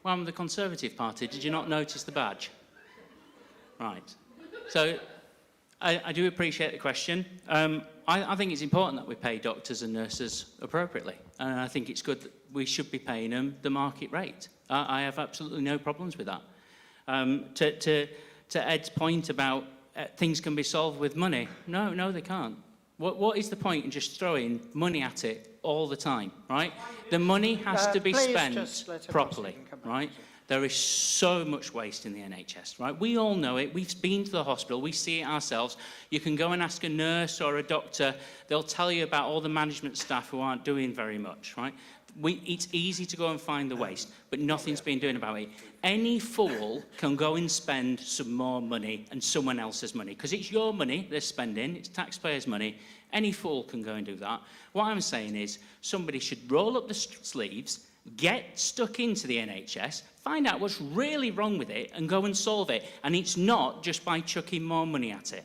Well, I'm the Conservative Party. Did you not notice the badge? Right. So I do appreciate the question. I think it's important that we pay doctors and nurses appropriately. And I think it's good that we should be paying them the market rate. I have absolutely no problems with that. To Ed's point about things can be solved with money, no, they can't. What is the point in just throwing money at it all the time, right? The money has to be spent properly, right? There is so much waste in the NHS, right? We all know it. We've been to the hospital. We see it ourselves. You can go and ask a nurse or a doctor. They'll tell you about all the management staff who aren't doing very much, right? It's easy to go and find the waste, but nothing's been done about it. Any fool can go and spend some more money and someone else's money, because it's your money they're spending, it's taxpayers' money. Any fool can go and do that. What I'm saying is somebody should roll up the sleeves, get stuck into the NHS, find out what's really wrong with it and go and solve it. And it's not just by chucking more money at it.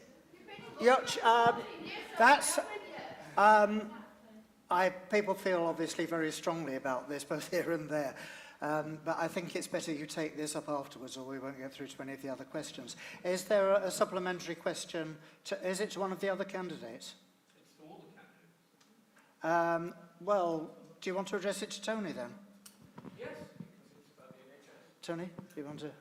People feel obviously very strongly about this, both here and there. But I think it's better you take this up afterwards, or we won't get through to any of the other questions. Is there a supplementary question? Is it to one of the other candidates? It's to all the candidates. Well, do you want to address it to Tony then? Yes, because it's about the NHS. Tony, do you want to?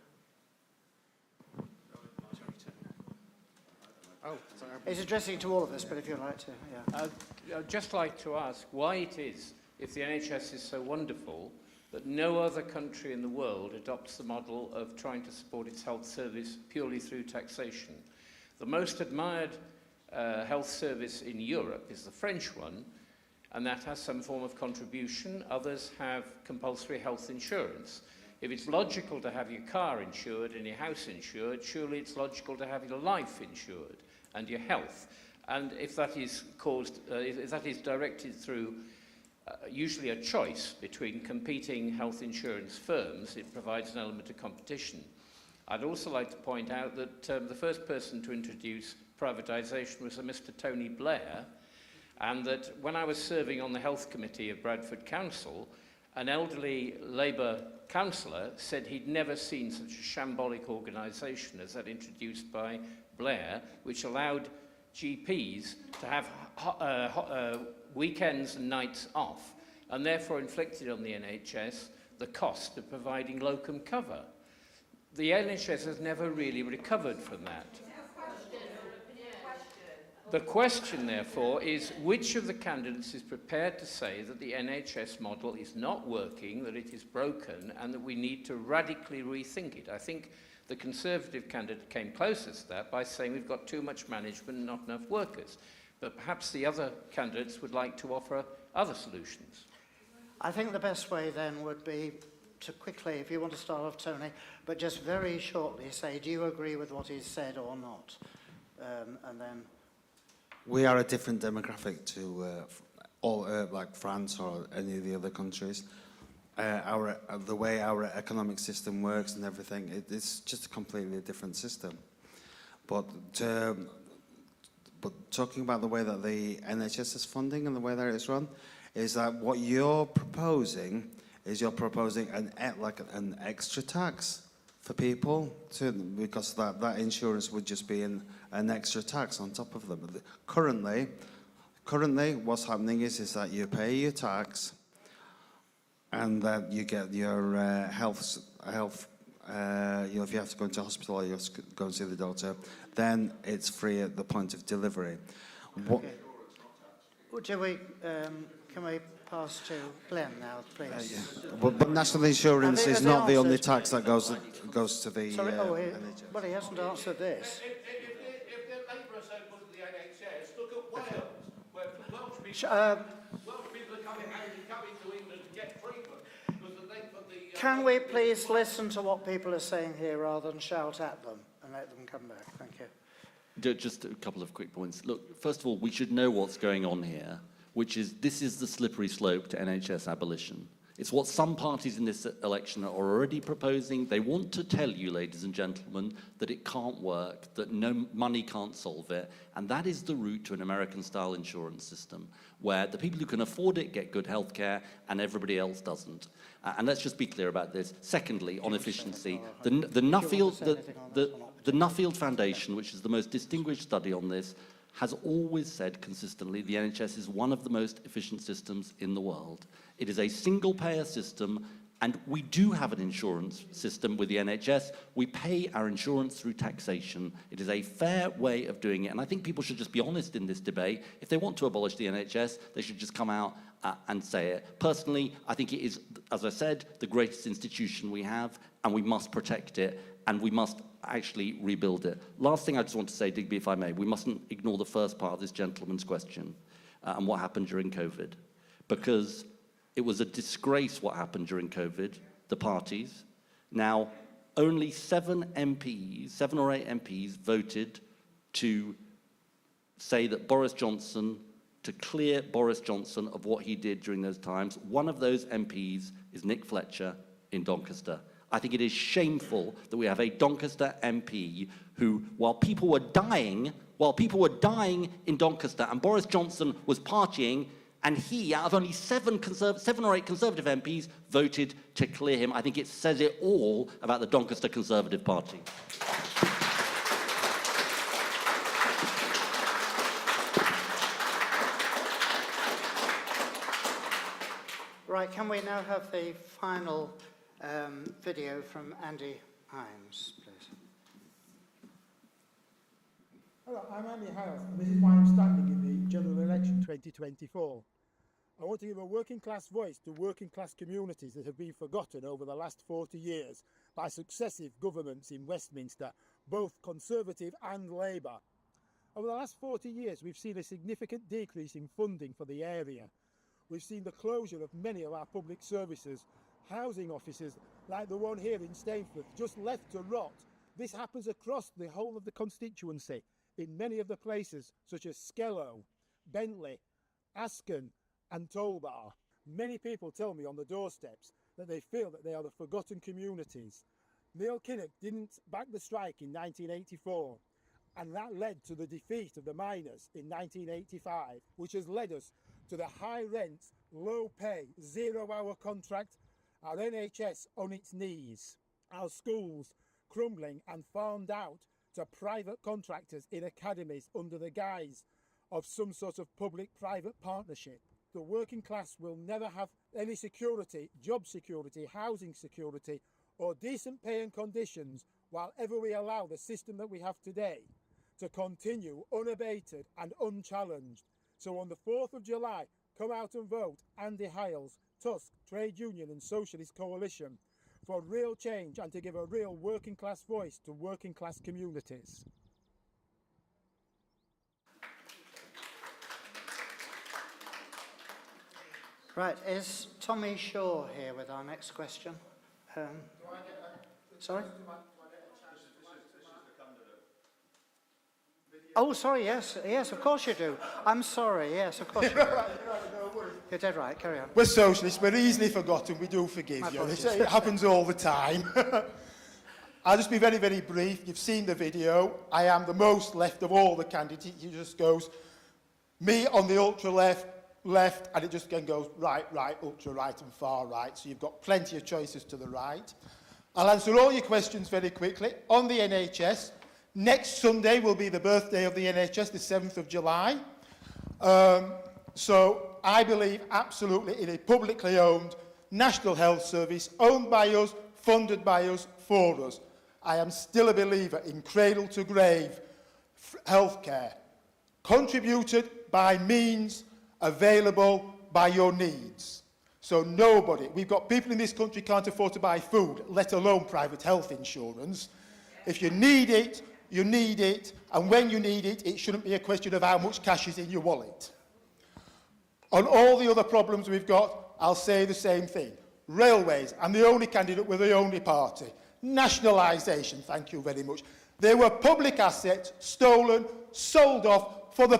Oh, sorry. He's addressing it to all of us, but if you'd like to, yeah. I'd just like to ask why it is, if the NHS is so wonderful, that no other country in the world adopts the model of trying to support its health service purely through taxation. The most admired health service in Europe is the French one, and that has some form of contribution. Others have compulsory health insurance. If it's logical to have your car insured and your house insured, surely it's logical to have your life insured and your health. And if that is if that is directed through usually a choice between competing health insurance firms, it provides an element of competition. I'd also like to point out that the first person to introduce privatisation was a Mr. Tony Blair, and that when I was serving on the health committee of Bradford Council, an elderly Labour councillor said he'd never seen such a shambolic organisation as that introduced by Blair, which allowed GPs to have weekends and nights off, and therefore inflicted on the NHS the cost of providing locum cover. The NHS has never really recovered from that. The question, therefore, is which of the candidates is prepared to say that the NHS model is not working, that it is broken, and that we need to radically rethink it? I think the Conservative candidate came closest to that by saying we've got too much management and not enough workers. But perhaps the other candidates would like to offer other solutions. I think the best way then would be to quickly, if you want to start off, Tony, but just very shortly say, do you agree with what he's said or not? And then... We are a different demographic to like France or any of the other countries. The way our economic system works and everything, it's just a completely different system. But talking about the way that the NHS is funding and the way that it's run, is that what you're proposing is an extra tax for people, because that insurance would just be an extra tax on top of them. Currently what's happening is that you pay your tax, and that you get your health. If you have to go into hospital or you have to go and see the doctor, then it's free at the point of delivery. Okay. Can we pass to Glenn now, please? But national insurance is not the only tax that goes to the Sorry, NHS. well, he hasn't answered this. If the Labour are so good at the NHS, look at Wales, where Welsh people are coming to England to get treatment because the length of the... Can we please listen to what people are saying here rather than shout at them and let them come back? Thank you. Just a couple of quick points. Look, first of all, we should know what's going on here, which is this is the slippery slope to NHS abolition. It's what some parties in this election are already proposing. They want to tell you, ladies and gentlemen, that it can't work, that no money can't solve it, and that is the route to an American-style insurance system, where the people who can afford it get good health care and everybody else doesn't. And let's just be clear about this. Secondly, on efficiency, the Nuffield Foundation, which is the most distinguished study on this, has always said consistently the NHS is one of the most efficient systems in the world. It is a single-payer system, and we do have an insurance system with the NHS. We pay our insurance through taxation. It is a fair way of doing it, and I think people should just be honest in this debate. If they want to abolish the NHS, they should just come out and say it. Personally, I think it is, as I said, the greatest institution we have, and we must protect it, and we must actually rebuild it. Last thing I just want to say, Digby, if I may, we mustn't ignore the first part of this gentleman's question and what happened during COVID, because it was a disgrace what happened during COVID, the parties. Now, only 7 or 8 MPs voted to say that to clear Boris Johnson of what he did during those times. One of those MPs is Nick Fletcher in Doncaster. I think it is shameful that we have a Doncaster MP who, while people were dying in Doncaster and Boris Johnson was partying, And he, out of only seven or eight Conservative MPs, voted to clear him. I think it says it all about the Doncaster Conservative Party. Right, can we now have the final video from Andy Hines, please? Hello, I'm Andy Hines, and this is why I'm standing in the general election 2024. I want to give a working class voice to working class communities that have been forgotten over the last 40 years by successive governments in Westminster, both Conservative and Labour. Over the last 40 years, we've seen a significant decrease in funding for the area. We've seen the closure of many of our public services, housing offices like the one here in Stainforth, just left to rot. This happens across the whole of the constituency in many of the places such as Skellow, Bentley, Asken and Tollbar. Many people tell me on the doorsteps that they feel that they are the forgotten communities. Neil Kinnock didn't back the strike in 1984, and that led to the defeat of the miners in 1985, which has led us to the high rents, low pay, 0-hour contract, our NHS on its knees, our schools crumbling and farmed out to private contractors in academies under the guise of some sort of public-private partnership. The working class will never have any security, job security, housing security, or decent pay and conditions while ever we allow the system that we have today to continue unabated and unchallenged. So on the 4th of July, come out and vote Andy Hiles, Tusk, Trade Union and Socialist Coalition for real change and to give a real working class voice to working class communities. Right, is Tommy Shaw here with our next question? Sorry? Oh, sorry, yes, of course you do. I'm sorry, yes, of course you do. You're dead right, carry on. We're socialists, we're easily forgotten, we do forgive you. It happens all the time. I'll just be very, very brief. You've seen the video. I am the most left of all the candidates. He just goes, me on the ultra left, and it just again goes right, ultra right and far right. So you've got plenty of choices to the right. I'll answer all your questions very quickly. On the NHS, next Sunday will be the birthday of the NHS, the 7th of July. So I believe absolutely in a publicly owned national health service, owned by us, funded by us, for us. I am still a believer in cradle to grave healthcare, contributed by means, available by your needs. So nobody, we've got people in this country can't afford to buy food, let alone private health insurance. If you need it, you need it, and when you need it, it shouldn't be a question of how much cash is in your wallet. On all the other problems we've got, I'll say the same thing. Railways, I'm the only candidate with the only party. Nationalisation, thank you very much. They were public assets, stolen, sold off for the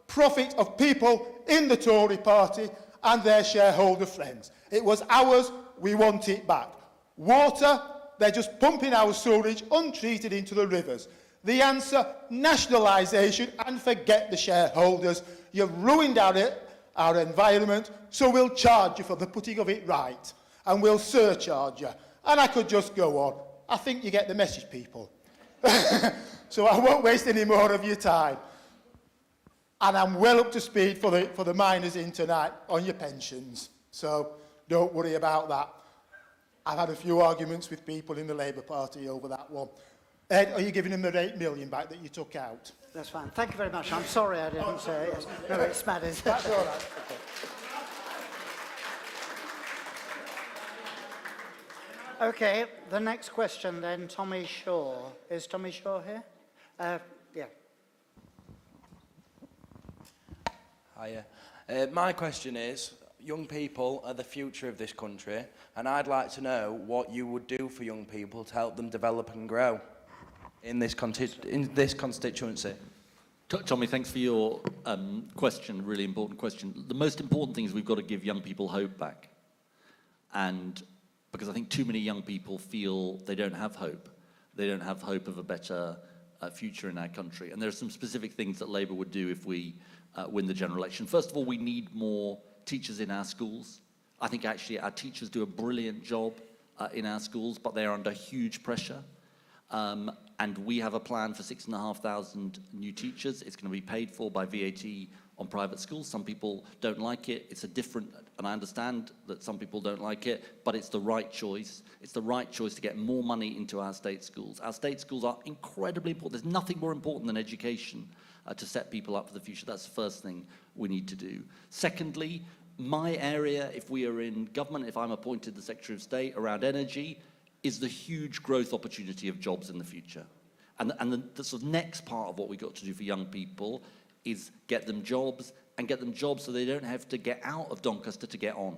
profit of people in the Tory party and their shareholder friends. It was ours, we want it back. Water, they're just pumping our sewage untreated into the rivers. The answer, nationalisation and forget the shareholders. You've ruined our environment, so we'll charge you for the putting of it right. And we'll surcharge you. And I could just go on. I think you get the message, people. So I won't waste any more of your time. And I'm well up to speed for the miners in tonight on your pensions. So don't worry about that. I've had a few arguments with people in the Labour Party over that one. Ed, are you giving him the 8 million back that you took out? That's fine. Thank you very much. I'm sorry I didn't say it. No, it's mad. That's all right. Okay, the next question then, Tommy Shaw. Is Tommy Shaw here? Yeah. Hiya. My question is, young people are the future of this country, and I'd like to know what you would do for young people to help them develop and grow in this constituency. Tommy, thanks for your question, really important question. The most important thing is we've got to give young people hope back. And because I think too many young people feel they don't have hope. They don't have hope of a better future in our country. And there are some specific things that Labour would do if we win the general election. First of all, we need more teachers in our schools. I think actually our teachers do a brilliant job in our schools, but they're under huge pressure. And we have a plan for 6,500 new teachers. It's going to be paid for by VAT on private schools. Some people don't like it. It's a different, and I understand that some people don't like it, but it's the right choice. It's the right choice to get more money into our state schools. Our state schools are incredibly important. There's nothing more important than education to set people up for the future. That's the first thing we need to do. Secondly, my area, if we are in government, if I'm appointed the Secretary of State around energy, is the huge growth opportunity of jobs in the future. And the sort of next part of what we've got to do for young people is get them jobs, and get them jobs so they don't have to get out of Doncaster to get on.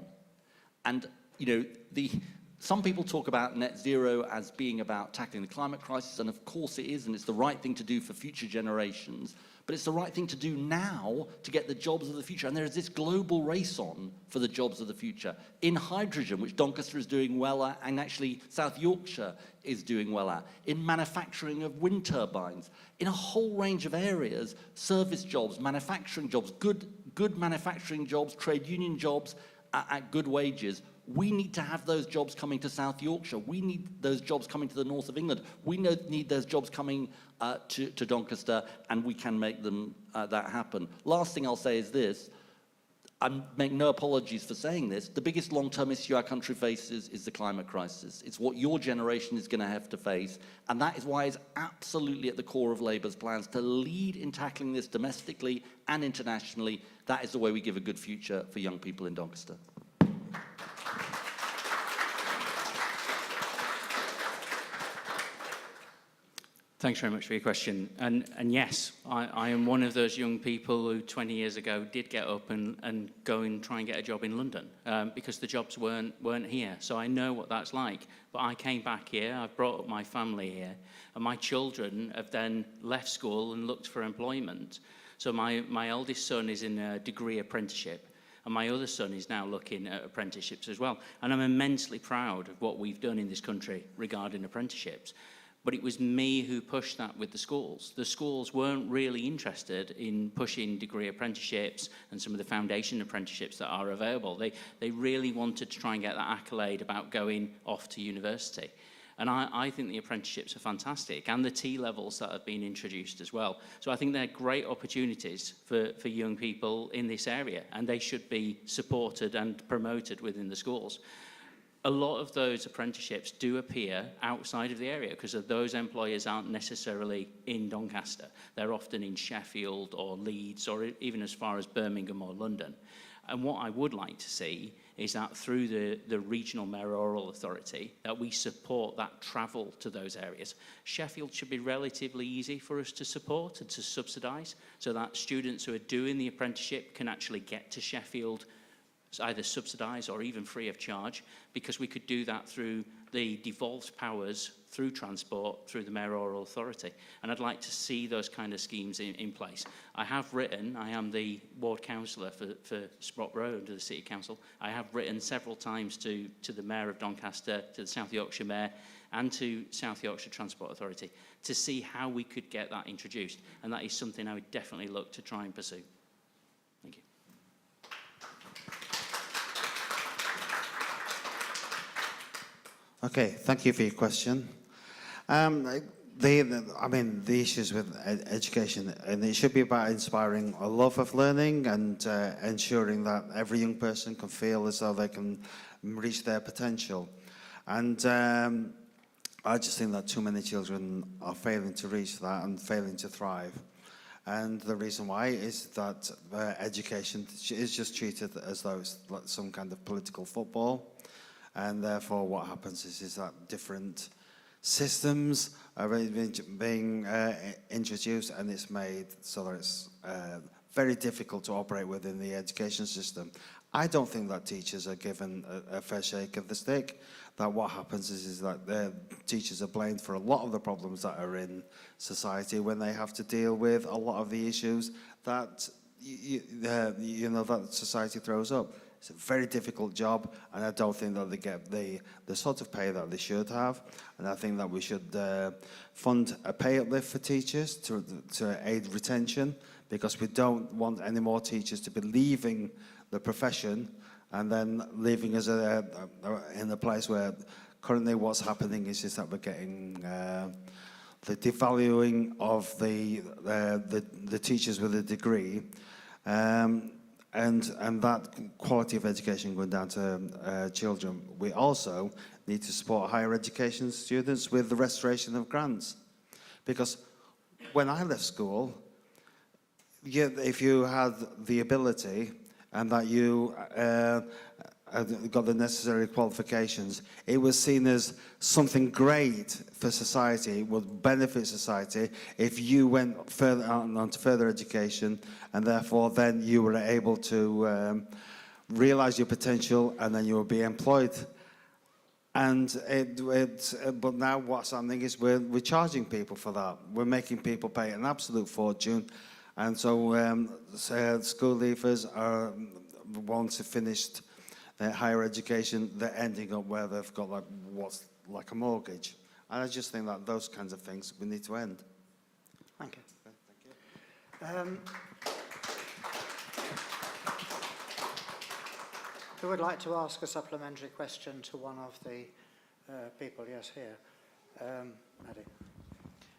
And, you know, some people talk about net zero as being about tackling the climate crisis, and of course it is, and it's the right thing to do for future generations, but it's the right thing to do now to get the jobs of the future. And there is this global race on for the jobs of the future. In hydrogen, which Doncaster is doing well at, and actually South Yorkshire is doing well at. In manufacturing of wind turbines. In a whole range of areas, service jobs, manufacturing jobs, good manufacturing jobs, trade union jobs at good wages. We need to have those jobs coming to South Yorkshire. We need those jobs coming to the north of England. We need those jobs coming to Doncaster, and we can make them that happen. Last thing I'll say is this. I make no apologies for saying this. The biggest long-term issue our country faces is the climate crisis. It's what your generation is going to have to face, and that is why it's absolutely at the core of Labour's plans to lead in tackling this domestically and internationally. That is the way we give a good future for young people in Doncaster. Thanks very much for your question. And yes, I am one of those young people who 20 years ago did get up and go and try and get a job in London because the jobs weren't here. So I know what that's like. But I came back here, I've brought up my family here, and my children have then left school and looked for employment. So my eldest son is in a degree apprenticeship, and my other son is now looking at apprenticeships as well. And I'm immensely proud of what we've done in this country regarding apprenticeships. But it was me who pushed that with the schools. The schools weren't really interested in pushing degree apprenticeships and some of the foundation apprenticeships that are available. They really wanted to try and get that accolade about going off to university. And I think the apprenticeships are fantastic, and the T-levels that have been introduced as well. So I think they're great opportunities for young people in this area, and they should be supported and promoted within the schools. A lot of those apprenticeships do appear outside of the area because those employers aren't necessarily in Doncaster. They're often in Sheffield or Leeds or even as far as Birmingham or London. And what I would like to see is that through the regional mayoral authority, that we support that travel to those areas. Sheffield should be relatively easy for us to support and to subsidise, so that students who are doing the apprenticeship can actually get to Sheffield either subsidised or even free of charge, because we could do that through the devolved powers through transport, through the mayoral authority. And I'd like to see those kind of schemes in place. I am the ward councillor for Sprotbrough under the City Council. I have written several times to the Mayor of Doncaster, to the South Yorkshire Mayor, and to South Yorkshire Transport Authority to see how we could get that introduced. And that is something I would definitely look to try and pursue. Thank you. Okay, thank you for your question. The issues with education, and it should be about inspiring a love of learning and ensuring that every young person can feel as though they can reach their potential. And I just think that too many children are failing to reach that and failing to thrive. And the reason why is that education is just treated as though it's like some kind of political football. And therefore what happens is that different systems are being introduced, and it's made so that it's very difficult to operate within the education system. I don't think that teachers are given a fair shake of the stick. That what happens is that the teachers are blamed for a lot of the problems that are in society when they have to deal with a lot of the issues that that society throws up. It's a very difficult job, and I don't think that they get the sort of pay that they should have. And I think that we should fund a pay uplift for teachers to aid retention, because we don't want any more teachers to be leaving the profession and then leaving us in a place where currently what's happening is just that we're getting the devaluing of the teachers with a degree, and that quality of education going down to children. We also need to support higher education students with the restoration of grants, because when I left school, if you had the ability and that you got the necessary qualifications, it was seen as something great for society, would benefit society if you went further on to further education, and therefore then you were able to realize your potential and then you will be employed. And but now what's happening is we're charging people for that. We're making people pay an absolute fortune. And so school leavers are, once they've finished their higher education, they're ending up where they've got what's like a mortgage. And I just think that those kinds of things we need to end. Thank you. Who would like to ask a supplementary question to one of the people? Yes, here. Maddie.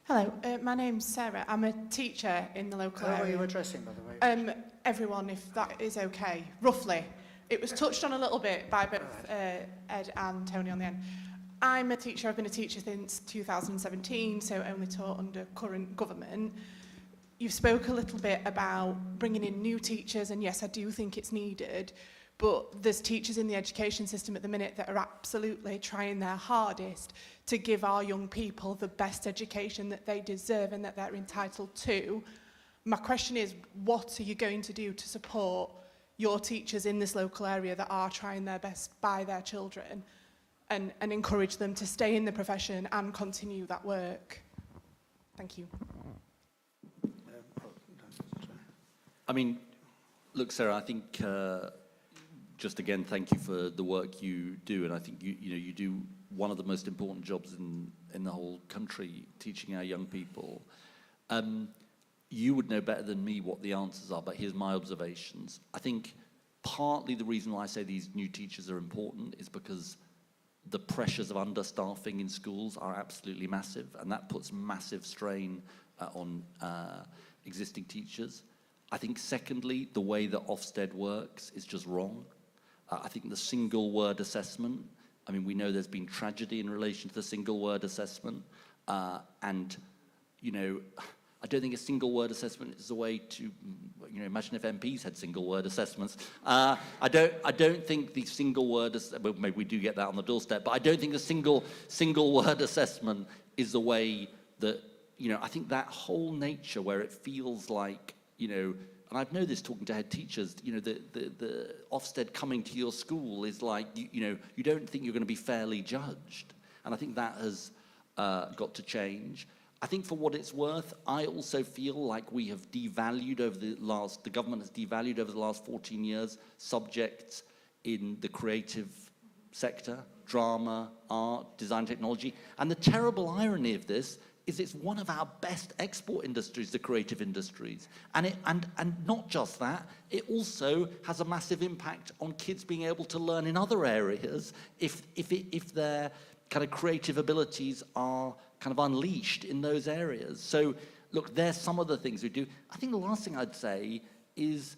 Hello, my name's Sarah. I'm a teacher in the local area. Who are you addressing, by the way? Everyone, if that is okay, roughly. It was touched on a little bit by both Ed and Tony on the end. I'm a teacher. I've been a teacher since 2017, so only taught under current government. You've spoke a little bit about bringing in new teachers, and yes, I do think it's needed. But there's teachers in the education system at the minute that are absolutely trying their hardest to give our young people the best education that they deserve and that they're entitled to. My question is, what are you going to do to support your teachers in this local area that are trying their best by their children and encourage them to stay in the profession and continue that work? Thank you. I mean, look, Sarah, I think just again, thank you for the work you do, and I think you do one of the most important jobs in the whole country, teaching our young people. You would know better than me what the answers are, but here's my observations. I think partly the reason why I say these new teachers are important is because the pressures of understaffing in schools are absolutely massive, and that puts massive strain on existing teachers. I think secondly, the way that Ofsted works is just wrong. I think the single word assessment, I mean, we know there's been tragedy in relation to the single word assessment, and, I don't think a single word assessment is a way to, imagine if MPs had single word assessments. I don't think the single word, well, maybe we do get that on the doorstep, but I don't think a single word assessment is the way that, I think that whole nature where it feels like, and I've known this talking to head teachers, the Ofsted coming to your school is like, you don't think you're going to be fairly judged. And I think that has got to change. I think for what it's worth, I also feel like we have devalued the government has devalued over the last 14 years subjects in the creative sector, drama, art, design, technology. And the terrible irony of this is it's one of our best export industries, the creative industries. And not just that, it also has a massive impact on kids being able to learn in other areas if their kind of creative abilities are kind of unleashed in those areas. So look, there's some of the things we do. I think the last thing I'd say is,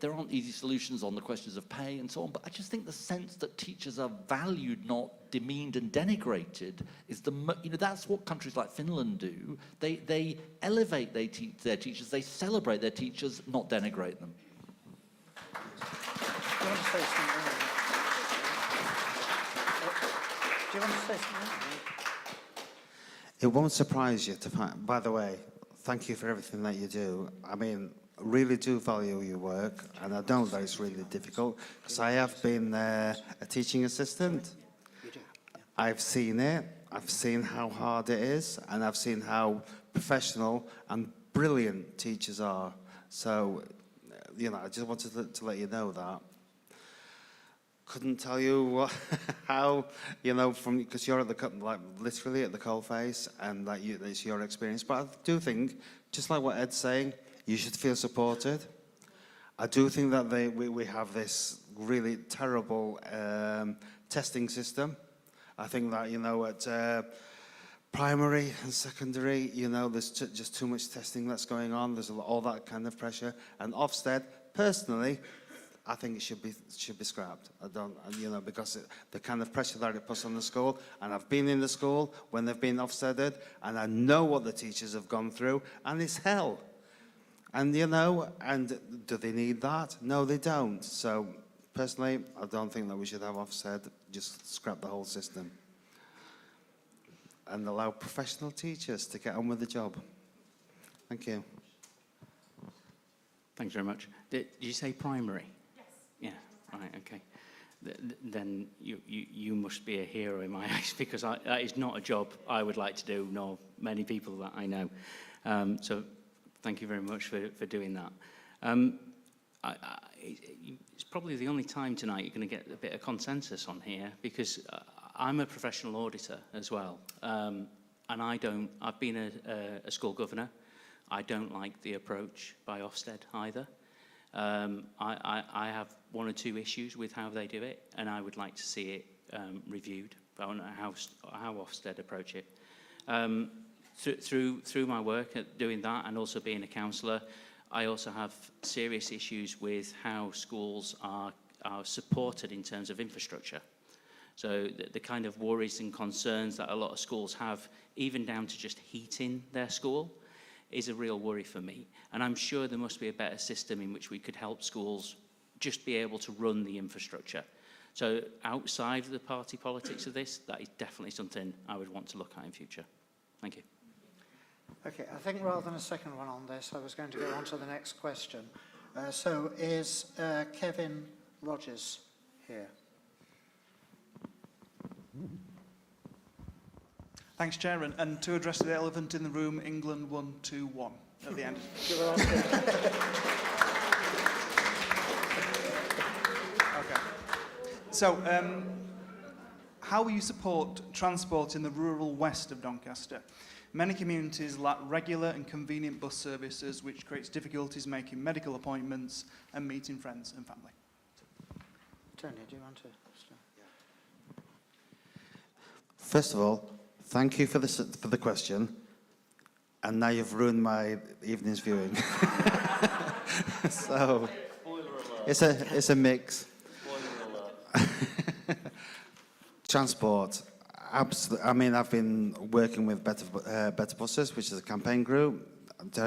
there aren't easy solutions on the questions of pay and so on, but I just think the sense that teachers are valued, not demeaned and denigrated, is that's what countries like Finland do. They elevate their teachers, they celebrate their teachers, not denigrate them. Do you want to say something? Do you want to say something? It won't surprise you to find, by the way, thank you for everything that you do. I mean, really do value your work, and I know that it's really difficult, because I have been a teaching assistant. I've seen it, I've seen how hard it is, and I've seen how professional and brilliant teachers are. So, I just wanted to let you know that. Couldn't tell you how, because you're at the literally at the coalface, and it's your experience. But I do think, just like what Ed's saying, You should feel supported. I do think that we have this really terrible testing system. I think that, you know, at primary and secondary, you know, there's just too much testing that's going on. There's all that kind of pressure. And Ofsted, personally, I think it should be scrapped. I don't, you know, because the kind of pressure that it puts on the school, and I've been in the school when they've been Ofsteded, and I know what the teachers have gone through, and it's hell. And, you know, and do they need that? No, they don't. So, personally, I don't think that we should have Ofsted, just scrap the whole system. And allow professional teachers to get on with the job. Thank you. Thanks very much. Did you say primary? Yes. Yeah, right, okay. Then you must be a hero in my eyes, because that is not a job I would like to do, nor many people that I know. So thank you very much for doing that. It's probably the only time tonight you're going to get a bit of consensus on here, because I'm a professional auditor as well, and I've been a school governor. I don't like the approach by Ofsted either. I have one or two issues with how they do it, and I would like to see it reviewed. I don't know how Ofsted approach it. Through my work at doing that, and also being a counsellor, I also have serious issues with how schools are supported in terms of infrastructure. So the kind of worries and concerns that a lot of schools have, even down to just heating their school, is a real worry for me. And I'm sure there must be a better system in which we could help schools just be able to run the infrastructure. So outside of the party politics of this, that is definitely something I would want to look at in future. Thank you. Okay, I think rather than a second one on this, I was going to go on to the next question. So is Kevin Rogers here? Thanks, Chair. And to address the elephant in the room, England 1-2-1 at the end. Okay. So, how will you support transport in the rural west of Doncaster? Many communities lack regular and convenient bus services, which creates difficulties making medical appointments and meeting friends and family. Tony, do you want to start? First of all, thank you for the question. And now you've ruined my evening's viewing. So, it's a mix. Transport. Absolutely. I mean, I've been working with Better Buses, which is a campaign group,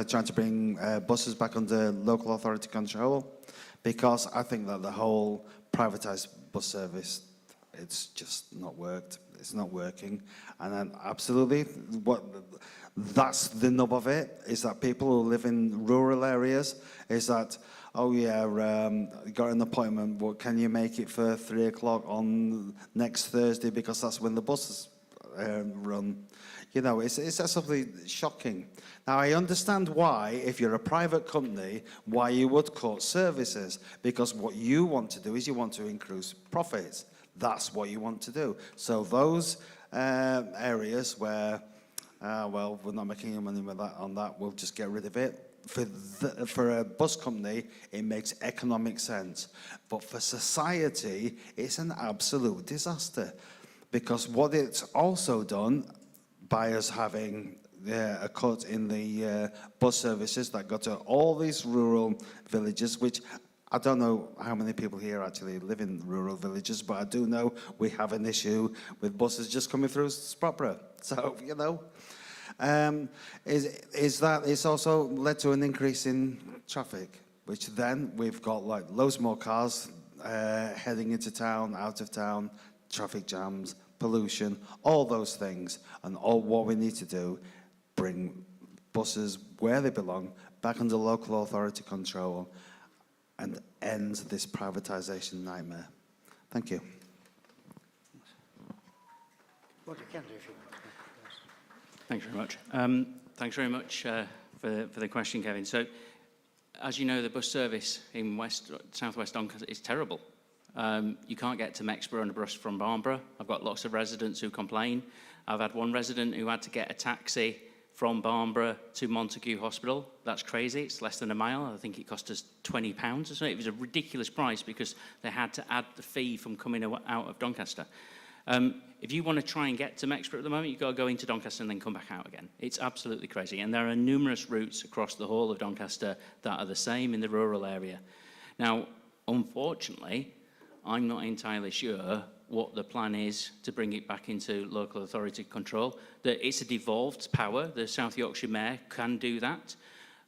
trying to bring buses back under local authority control, because I think that the whole privatised bus service, it's just not worked. It's not working. And then absolutely, that's the nub of it, is that people who live in rural areas, is that, oh yeah, got an appointment, but can you make it for 3 o'clock on next Thursday, because that's when the buses run. You know, it's absolutely shocking. Now, I understand why, if you're a private company, why you would cut services, because what you want to do is you want to increase profits. That's what you want to do. So those areas where, well, we're not making any money with that, on that, we'll just get rid of it. For a bus company, it makes economic sense. But for society, it's an absolute disaster. Because what it's also done by us having a cut in the bus services that go to all these rural villages, which I don't know how many people here actually live in rural villages, but I do know we have an issue with buses just coming through Sprotbrough. So, you know. Is that it's also led to an increase in traffic, which then we've got like loads more cars heading into town, out of town, traffic jams, pollution, all those things. And all what we need to do, bring buses where they belong, back under local authority control, and end this privatisation nightmare. Thank you. What you can do if you want. Thanks very much. Thanks very much for the question, Kevin. So, as you know, the bus service in southwest Doncaster is terrible. You can't get to Mexborough on a bus from Barnborough. I've got lots of residents who complain. I've had one resident who had to get a taxi from Barnborough to Montague Hospital. That's crazy. It's less than a mile. I think it cost us £20 or something. It was a ridiculous price because they had to add the fee from coming out of Doncaster. If you want to try and get to Mexborough at the moment, you've got to go into Doncaster and then come back out again. It's absolutely crazy. And there are numerous routes across the whole of Doncaster that are the same in the rural area. Now, unfortunately, I'm not entirely sure what the plan is to bring it back into local authority control. That it's a devolved power. The South Yorkshire Mayor can do that.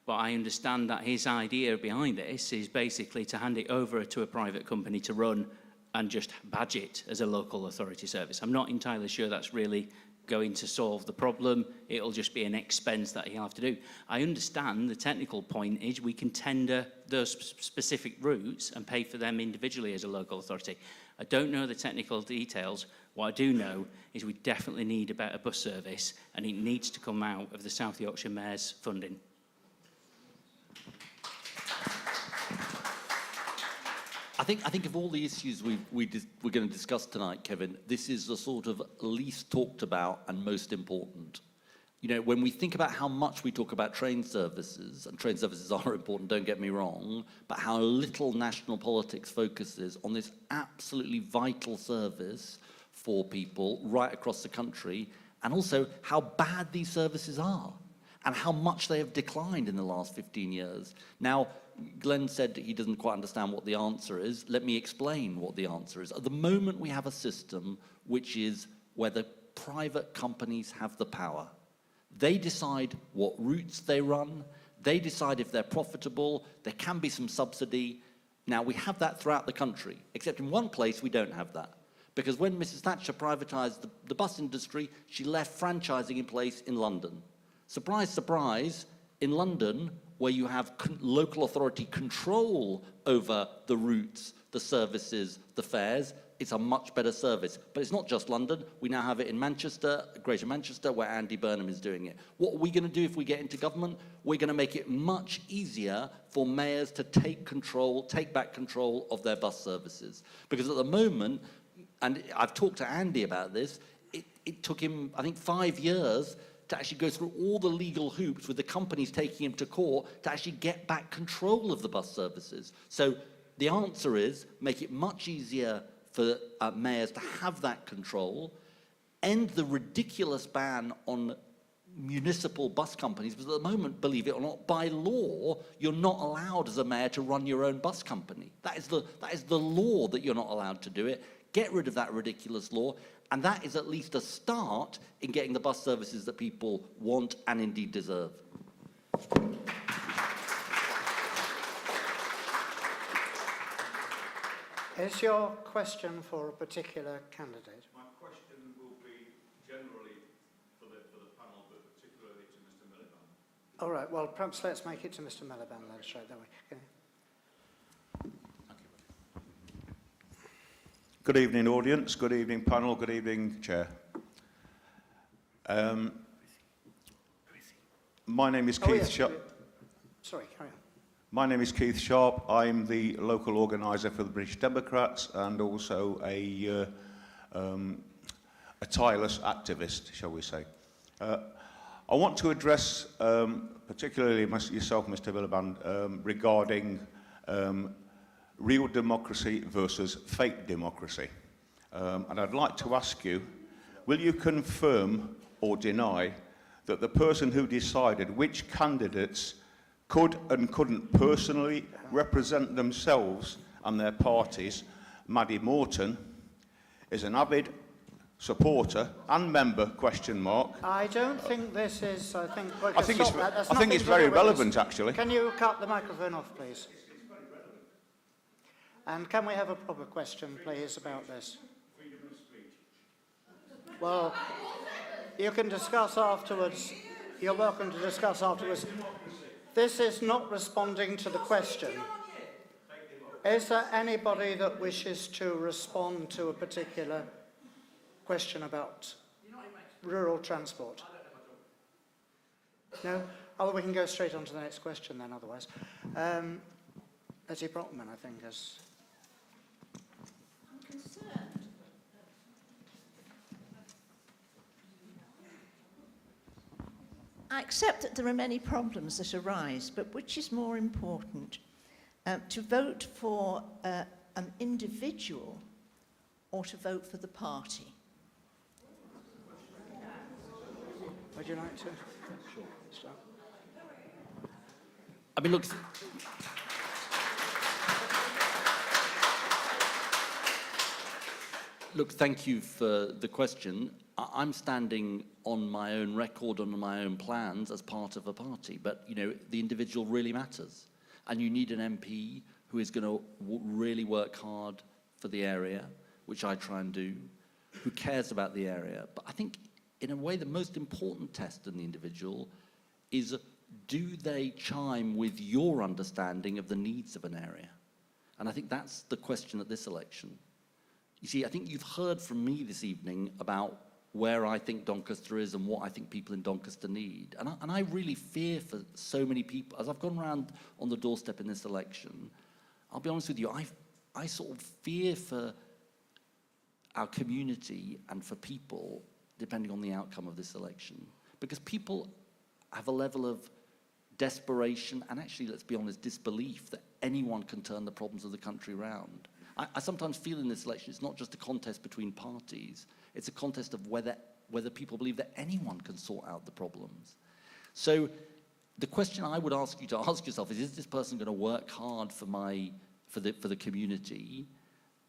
But I understand that his idea behind this is basically to hand it over to a private company to run and just badge it as a local authority service. I'm not entirely sure that's really going to solve the problem. It'll just be an expense that he'll have to do. I understand the technical point is we can tender those specific routes and pay for them individually as a local authority. I don't know the technical details. What I do know is we definitely need a better bus service, and it needs to come out of the South Yorkshire Mayor's funding. I think of all the issues we're going to discuss tonight, Kevin, this is the sort of least talked about and most important. You know, when we think about how much we talk about train services, and train services are important, don't get me wrong, but how little national politics focuses on this absolutely vital service for people right across the country, and also how bad these services are, and how much they have declined in the last 15 years. Now, Glenn said he doesn't quite understand what the answer is. Let me explain what the answer is. At the moment, we have a system which is where the private companies have the power. They decide what routes they run. They decide if they're profitable. There can be some subsidy. Now, we have that throughout the country, except in one place we don't have that. Because when Mrs. Thatcher privatised the bus industry, she left franchising in place in London. Surprise, surprise, in London, where you have local authority control over the routes, the services, the fares, it's a much better service. But it's not just London. We now have it in Manchester, Greater Manchester, where Andy Burnham is doing it. What are we going to do if we get into government? We're going to make it much easier for mayors to take back control of their bus services. Because at the moment, and I've talked to Andy about this, it took him, I think, 5 years to actually go through all the legal hoops with the companies taking him to court to actually get back control of the bus services. So the answer is make it much easier for mayors to have that control, end the ridiculous ban on municipal bus companies, because at the moment, believe it or not, by law, you're not allowed as a mayor to run your own bus company. That is the law that you're not allowed to do it. Get rid of that ridiculous law. And that is at least a start in getting the bus services that people want and indeed deserve. Is your question for a particular candidate? My question will be generally for the panel, but particularly to Mr. Miliband. All right, well, perhaps let's make it to Mr. Miliband then, straight that way. Okay. Good evening, audience. Good evening, panel. Good evening, Chair. My name is Keith Sharp. Sorry, carry on. My name is Keith Sharp. I'm the local organiser for the British Democrats and also a tireless activist, shall we say. I want to address particularly yourself, Mr. Miliband, regarding real democracy versus fake democracy. And I'd like to ask you, will you confirm or deny that the person who decided which candidates could and couldn't personally represent themselves and their parties, Maddie Morton, is an avid supporter and member, question mark. I don't think this is, I think it's very relevant, actually. Can you cut the microphone off, please? And can we have a proper question, please, about this? Freedom of speech. Well, you can discuss afterwards. You're welcome to discuss afterwards. This is not responding to the question. Is there anybody that wishes to respond to a particular question about rural transport? No? Oh, we can go straight on to the next question then, otherwise. Etty Brockman, I think, has... I accept that there are many problems that arise, but which is more important? To vote for an individual or to vote for the party? Would you like to start? I mean, look, thank you for the question. I'm standing on my own record, on my own plans as part of a party, but, you know, the individual really matters. And you need an MP who is going to really work hard for the area, which I try and do, who cares about the area. But I think, in a way, the most important test in the individual is, do they chime with your understanding of the needs of an area? And I think that's the question at this election. You see, I think you've heard from me this evening about where I think Doncaster is and what I think people in Doncaster need. And I really fear for so many people. As I've gone around on the doorstep in this election, I'll be honest with you, I sort of fear for our community and for people, depending on the outcome of this election. Because people have a level of desperation and actually, let's be honest, disbelief that anyone can turn the problems of the country around. I sometimes feel in this election it's not just a contest between parties, it's a contest of whether people believe that anyone can sort out the problems. So the question I would ask you to ask yourself is this person going to work hard for the community?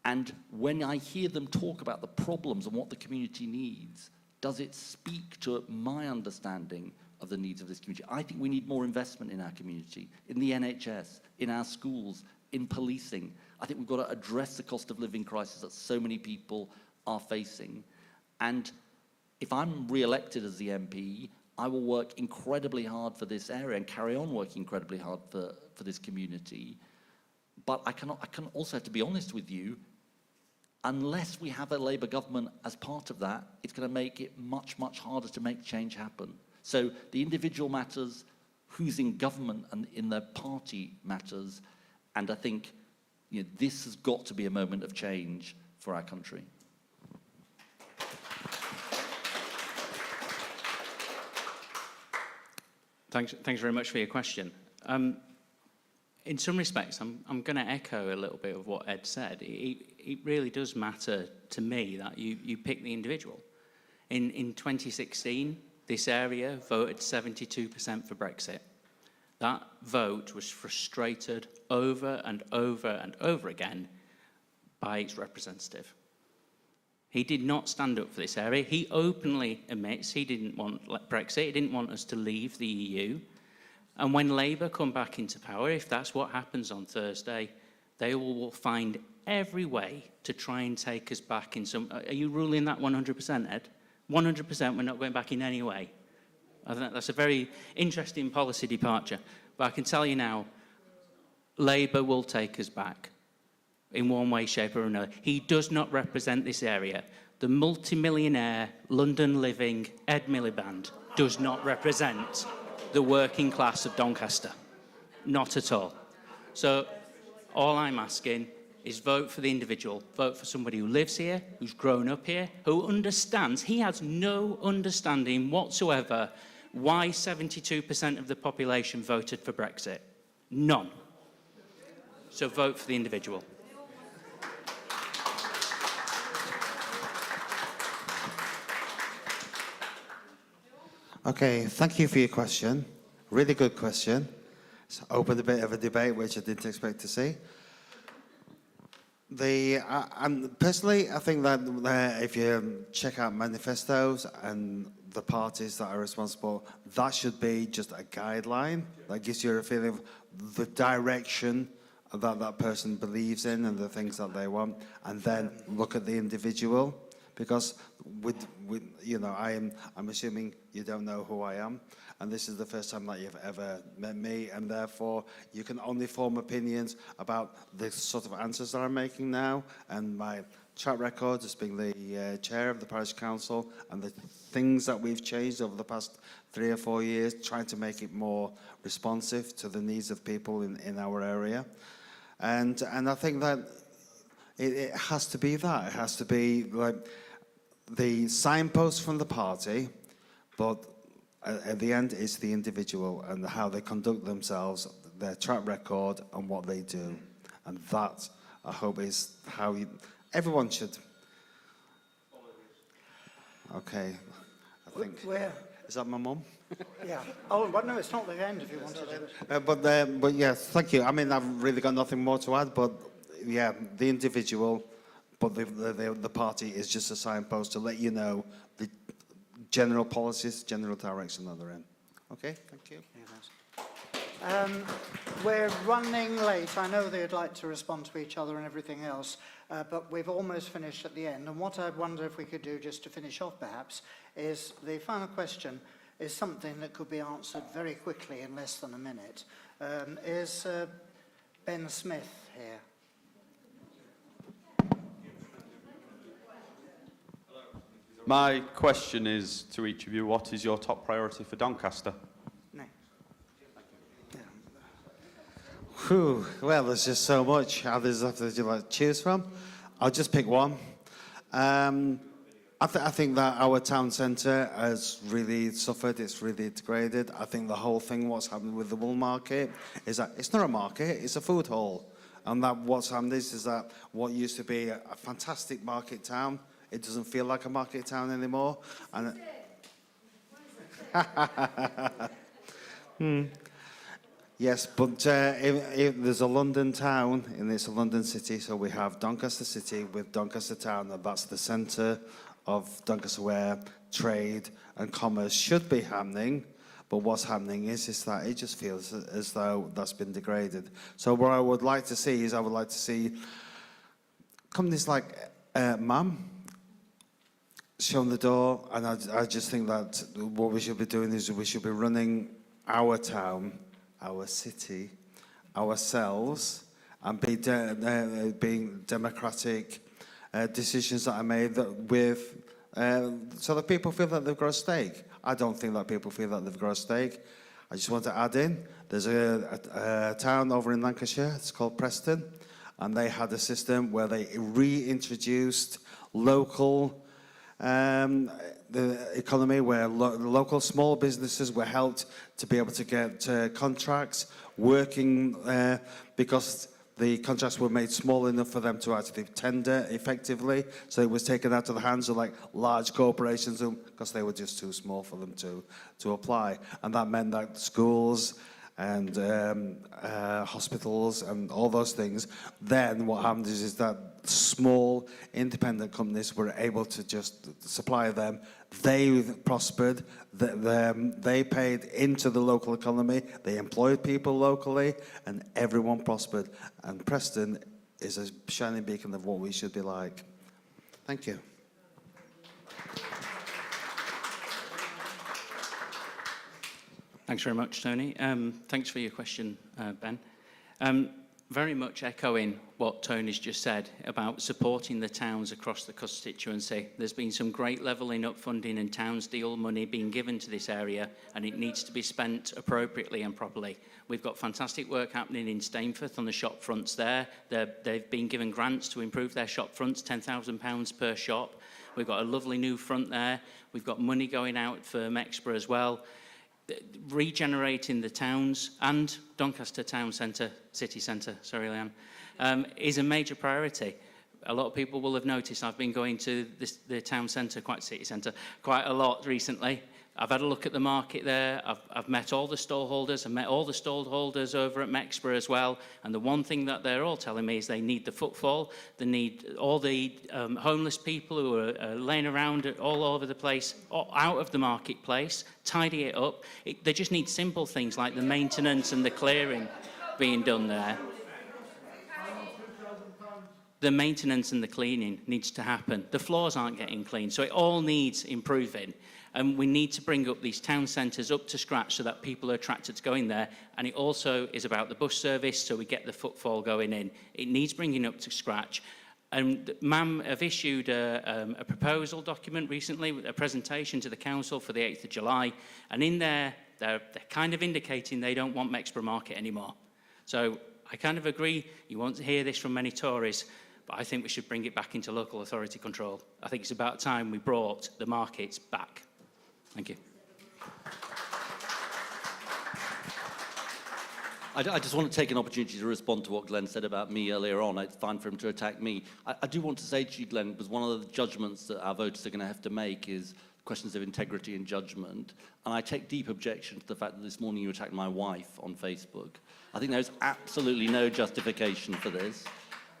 And when I hear them talk about the problems and what the community needs, does it speak to my understanding of the needs of this community? I think we need more investment in our community, in the NHS, in our schools, in policing. I think we've got to address the cost of living crisis that so many people are facing. And if I'm re-elected as the MP, I will work incredibly hard for this area and carry on working incredibly hard for this community. But I can also have to be honest with you, unless we have a Labour government as part of that, it's going to make it much, much harder to make change happen. So the individual matters, who's in government and in their party matters, and I think, you know, this has got to be a moment of change for our country. Thanks very much for your question. In some respects, I'm going to echo a little bit of what Ed said. It really does matter to me that you pick the individual. In 2016, this area voted 72% for Brexit. That vote was frustrated over and over and over again by its representative. He did not stand up for this area. He openly admits he didn't want Brexit. He didn't want us to leave the EU. And when Labour come back into power, if that's what happens on Thursday, they will find every way to try and take us back in some... Are you ruling that 100%, Ed? 100% we're not going back in any way. I think that's a very interesting policy departure. But I can tell you now, Labour will take us back in one way, shape or another. He does not represent this area. The multi-millionaire, London-living Ed Miliband does not represent the working class of Doncaster. Not at all. So all I'm asking is vote for the individual. Vote for somebody who lives here, who's grown up here, who understands. He has no understanding whatsoever why 72% of the population voted for Brexit. None. So vote for the individual. Okay, thank you for your question. Really good question. It's opened a bit of a debate, which I didn't expect to see. Personally, I think that if you check out manifestos and the parties that are responsible, that should be just a guideline that gives you a feeling of the direction that that person believes in and the things that they want, and then look at the individual. Because you know, I'm assuming you don't know who I am, and this is the first time that you've ever met me, and therefore you can only form opinions about the sort of answers that I'm making now, and my track record as being the chair of the parish council, and the things that we've changed over the past 3 or 4 years, trying to make it more responsive to the needs of people in our area, and I think that it has to be that. It has to be like the signpost from the party, but At the end, it's the individual and how they conduct themselves, their track record and what they do. And that, I hope, is how everyone should. Okay, I think. Where? Is that my mum? Yeah. Oh, but no, it's not the end if you wanted to. But yes, thank you. I mean, I've really got nothing more to add, but yeah, the individual, but the party is just a signpost to let you know the general policies, general direction that they're in. Okay, thank you. We're running late. I know they'd like to respond to each other and everything else, but we've almost finished at the end. And what I wonder if we could do, just to finish off perhaps, is the final question is something that could be answered very quickly in less than a minute. Is Ben Smith here? My question is to each of you, what is your top priority for Doncaster? No. Whew, well, there's just so much. Others have to like, choose from. I'll just pick one. I think that our town centre has really suffered, it's really degraded. I think the whole thing, what's happened with the wool market, is that it's not a market, it's a food hall. And that what's happened is that what used to be a fantastic market town, it doesn't feel like a market town anymore. And yes, but if there's a London town, and it's a London city, so we have Doncaster City with Doncaster Town, and that's the centre of Doncaster where trade and commerce should be happening, but what's happening is that it just feels as though that's been degraded. So what I would like to see is I would like to see companies like MAM shown the door, and I just think that what we should be doing is we should be running our town, our city, ourselves, and being democratic decisions that are made with so that people feel that they've got a stake. I don't think that people feel that they've got a stake. I just want to add in, there's a town over in Lancashire, it's called Preston, and they had a system where they reintroduced local the economy, where local small businesses were helped to be able to get contracts, working because the contracts were made small enough for them to actually tender effectively. So it was taken out of the hands of like large corporations because they were just too small for them to apply. And that meant that schools and hospitals and all those things, then what happened is that small independent companies were able to just supply them. They prospered, they paid into the local economy, they employed people locally, and everyone prospered. And Preston is a shining beacon of what we should be like. Thank you. Thanks very much, Tony. Thanks for your question, Ben. Very much echoing what Tony's just said about supporting the towns across the constituency. There's been some great levelling up funding and towns deal money being given to this area, and it needs to be spent appropriately and properly. We've got fantastic work happening in Stainforth on the shop fronts there. They've been given grants to improve their shop fronts, £10,000 per shop. We've got a lovely new front there. We've got money going out for Mexborough as well. Regenerating the towns and Doncaster Town Centre, City Centre, sorry, Leanne, is a major priority. A lot of people will have noticed I've been going to the town centre, city centre, quite a lot recently. I've had a look at the market there. I've met all the stallholders. I've met all the stallholders over at Mexborough as well. And the one thing that they're all telling me is they need the footfall. They need all the homeless people who are laying around all over the place, out of the marketplace, tidy it up. They just need simple things like the maintenance and the clearing being done there. The maintenance and the cleaning needs to happen. The floors aren't getting cleaned, so it all needs improving. And we need to bring up these town centres up to scratch so that people are attracted to going there. And it also is about the bus service, so we get the footfall going in. It needs bringing up to scratch. And MAM have issued a proposal document recently, a presentation to the council for the 8th of July. And in there, they're kind of indicating they don't want Mexborough Market anymore. So I kind of agree, you won't hear this from many Tories, but I think we should bring it back into local authority control. I think it's about time we brought the markets back. Thank you. I just want to take an opportunity to respond to what Glenn said about me earlier on. It's fine for him to attack me. I do want to say to you, Glenn, because one of the judgments that our voters are going to have to make is questions of integrity and judgment. And I take deep objection to the fact that this morning you attacked my wife on Facebook. I think there's absolutely no justification for this.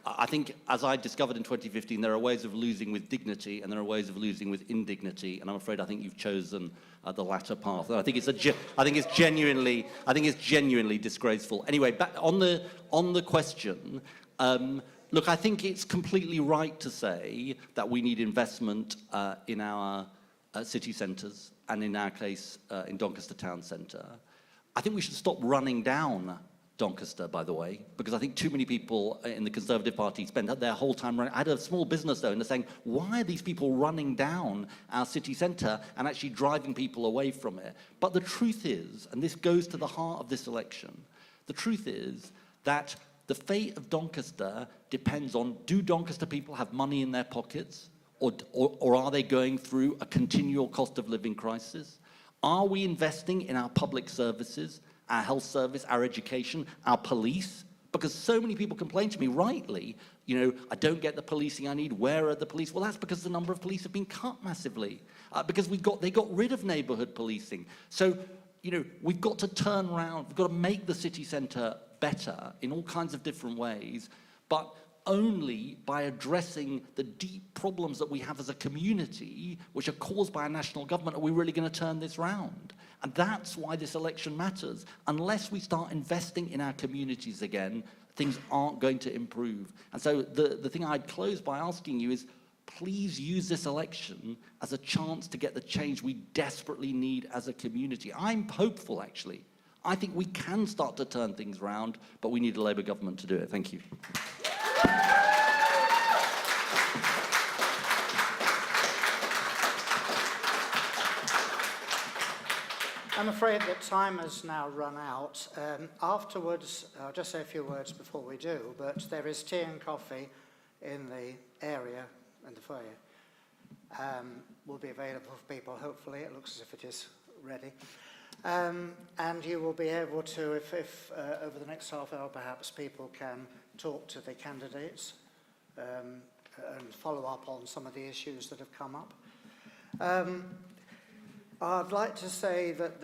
I think, as I discovered in 2015, there are ways of losing with dignity and there are ways of losing with indignity, and I'm afraid I think you've chosen the latter path. And I think it's genuinely disgraceful. Anyway, back on the question, look, I think it's completely right to say that we need investment in our city centres, and in our case, in Doncaster Town Centre. I think we should stop running down Doncaster, by the way, because I think too many people in the Conservative Party spend their whole time running. I had a small business owner saying, why are these people running down our city centre and actually driving people away from it? But the truth is, and this goes to the heart of this election, the truth is that the fate of Doncaster depends on, do Doncaster people have money in their pockets, or are they going through a continual cost of living crisis? Are we investing in our public services, our health service, our education, our police? Because so many people complain to me, rightly, you know, I don't get the policing I need, where are the police? Well, that's because the number of police have been cut massively, because they got rid of neighbourhood policing. So, you know, we've got to turn around, we've got to make the city centre better in all kinds of different ways, but only by addressing the deep problems that we have as a community, which are caused by our national government, are we really going to turn this round. And that's why this election matters. Unless we start investing in our communities again, things aren't going to improve. And so the thing I'd close by asking you is, please use this election as a chance to get the change we desperately need as a community. I'm hopeful, actually. I think we can start to turn things around, but we need a Labour government to do it. Thank you. I'm afraid that time has now run out. Afterwards, I'll just say a few words before we do, but there is tea and coffee in the area, in the foyer. Will be available for people, hopefully. It looks as if it is ready. And you will be able to, if over the next half hour perhaps, people can talk to the candidates and follow up on some of the issues that have come up. I'd like to say that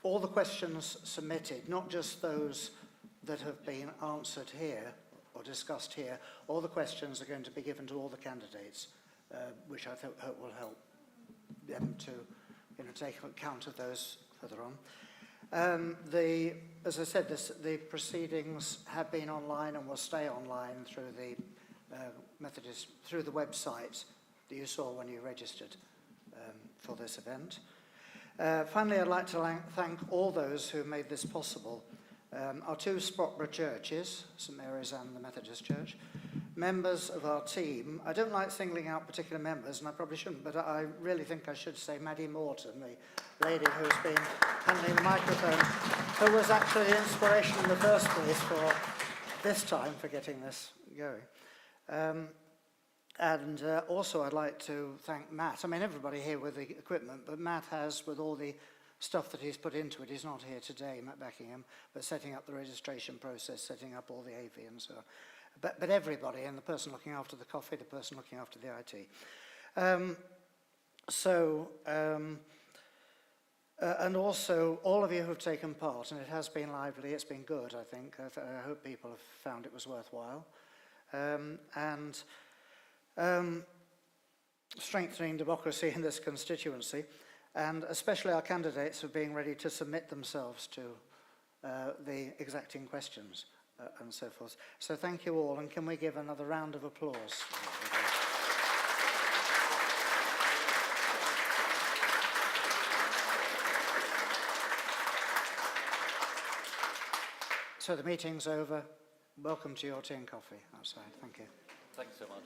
all the questions submitted, not just those that have been answered here or discussed here, all the questions are going to be given to all the candidates, which I hope will help them to take account of those further on. As I said, the proceedings have been online and will stay online through the website that you saw when you registered for this event. Finally, I'd like to thank all those who made this possible. Our two Sprotbrough churches, St Mary's and the Methodist Church, members of our team. I don't like singling out particular members, and I probably shouldn't, but I really think I should say Maddie Morton, the lady who's been handling the microphone, who was actually the inspiration in the first place for this time, for getting this going. And also I'd like to thank Matt. I mean, everybody here with the equipment, but Matt has, with all the stuff that he's put into it, he's not here today, Matt Beckingham, but setting up the registration process, setting up all the AV and so on. But everybody, and the person looking after the coffee, the person looking after the IT. And also, all of you who've taken part, and it has been lively, it's been good, I think. I hope people have found it was worthwhile. Strengthening democracy in this constituency, and especially our candidates for being ready to submit themselves to the exacting questions and so forth. So thank you all, and can we give another round of applause? So the meeting's over. Welcome to your tea and coffee outside. Thank you. Thanks so much.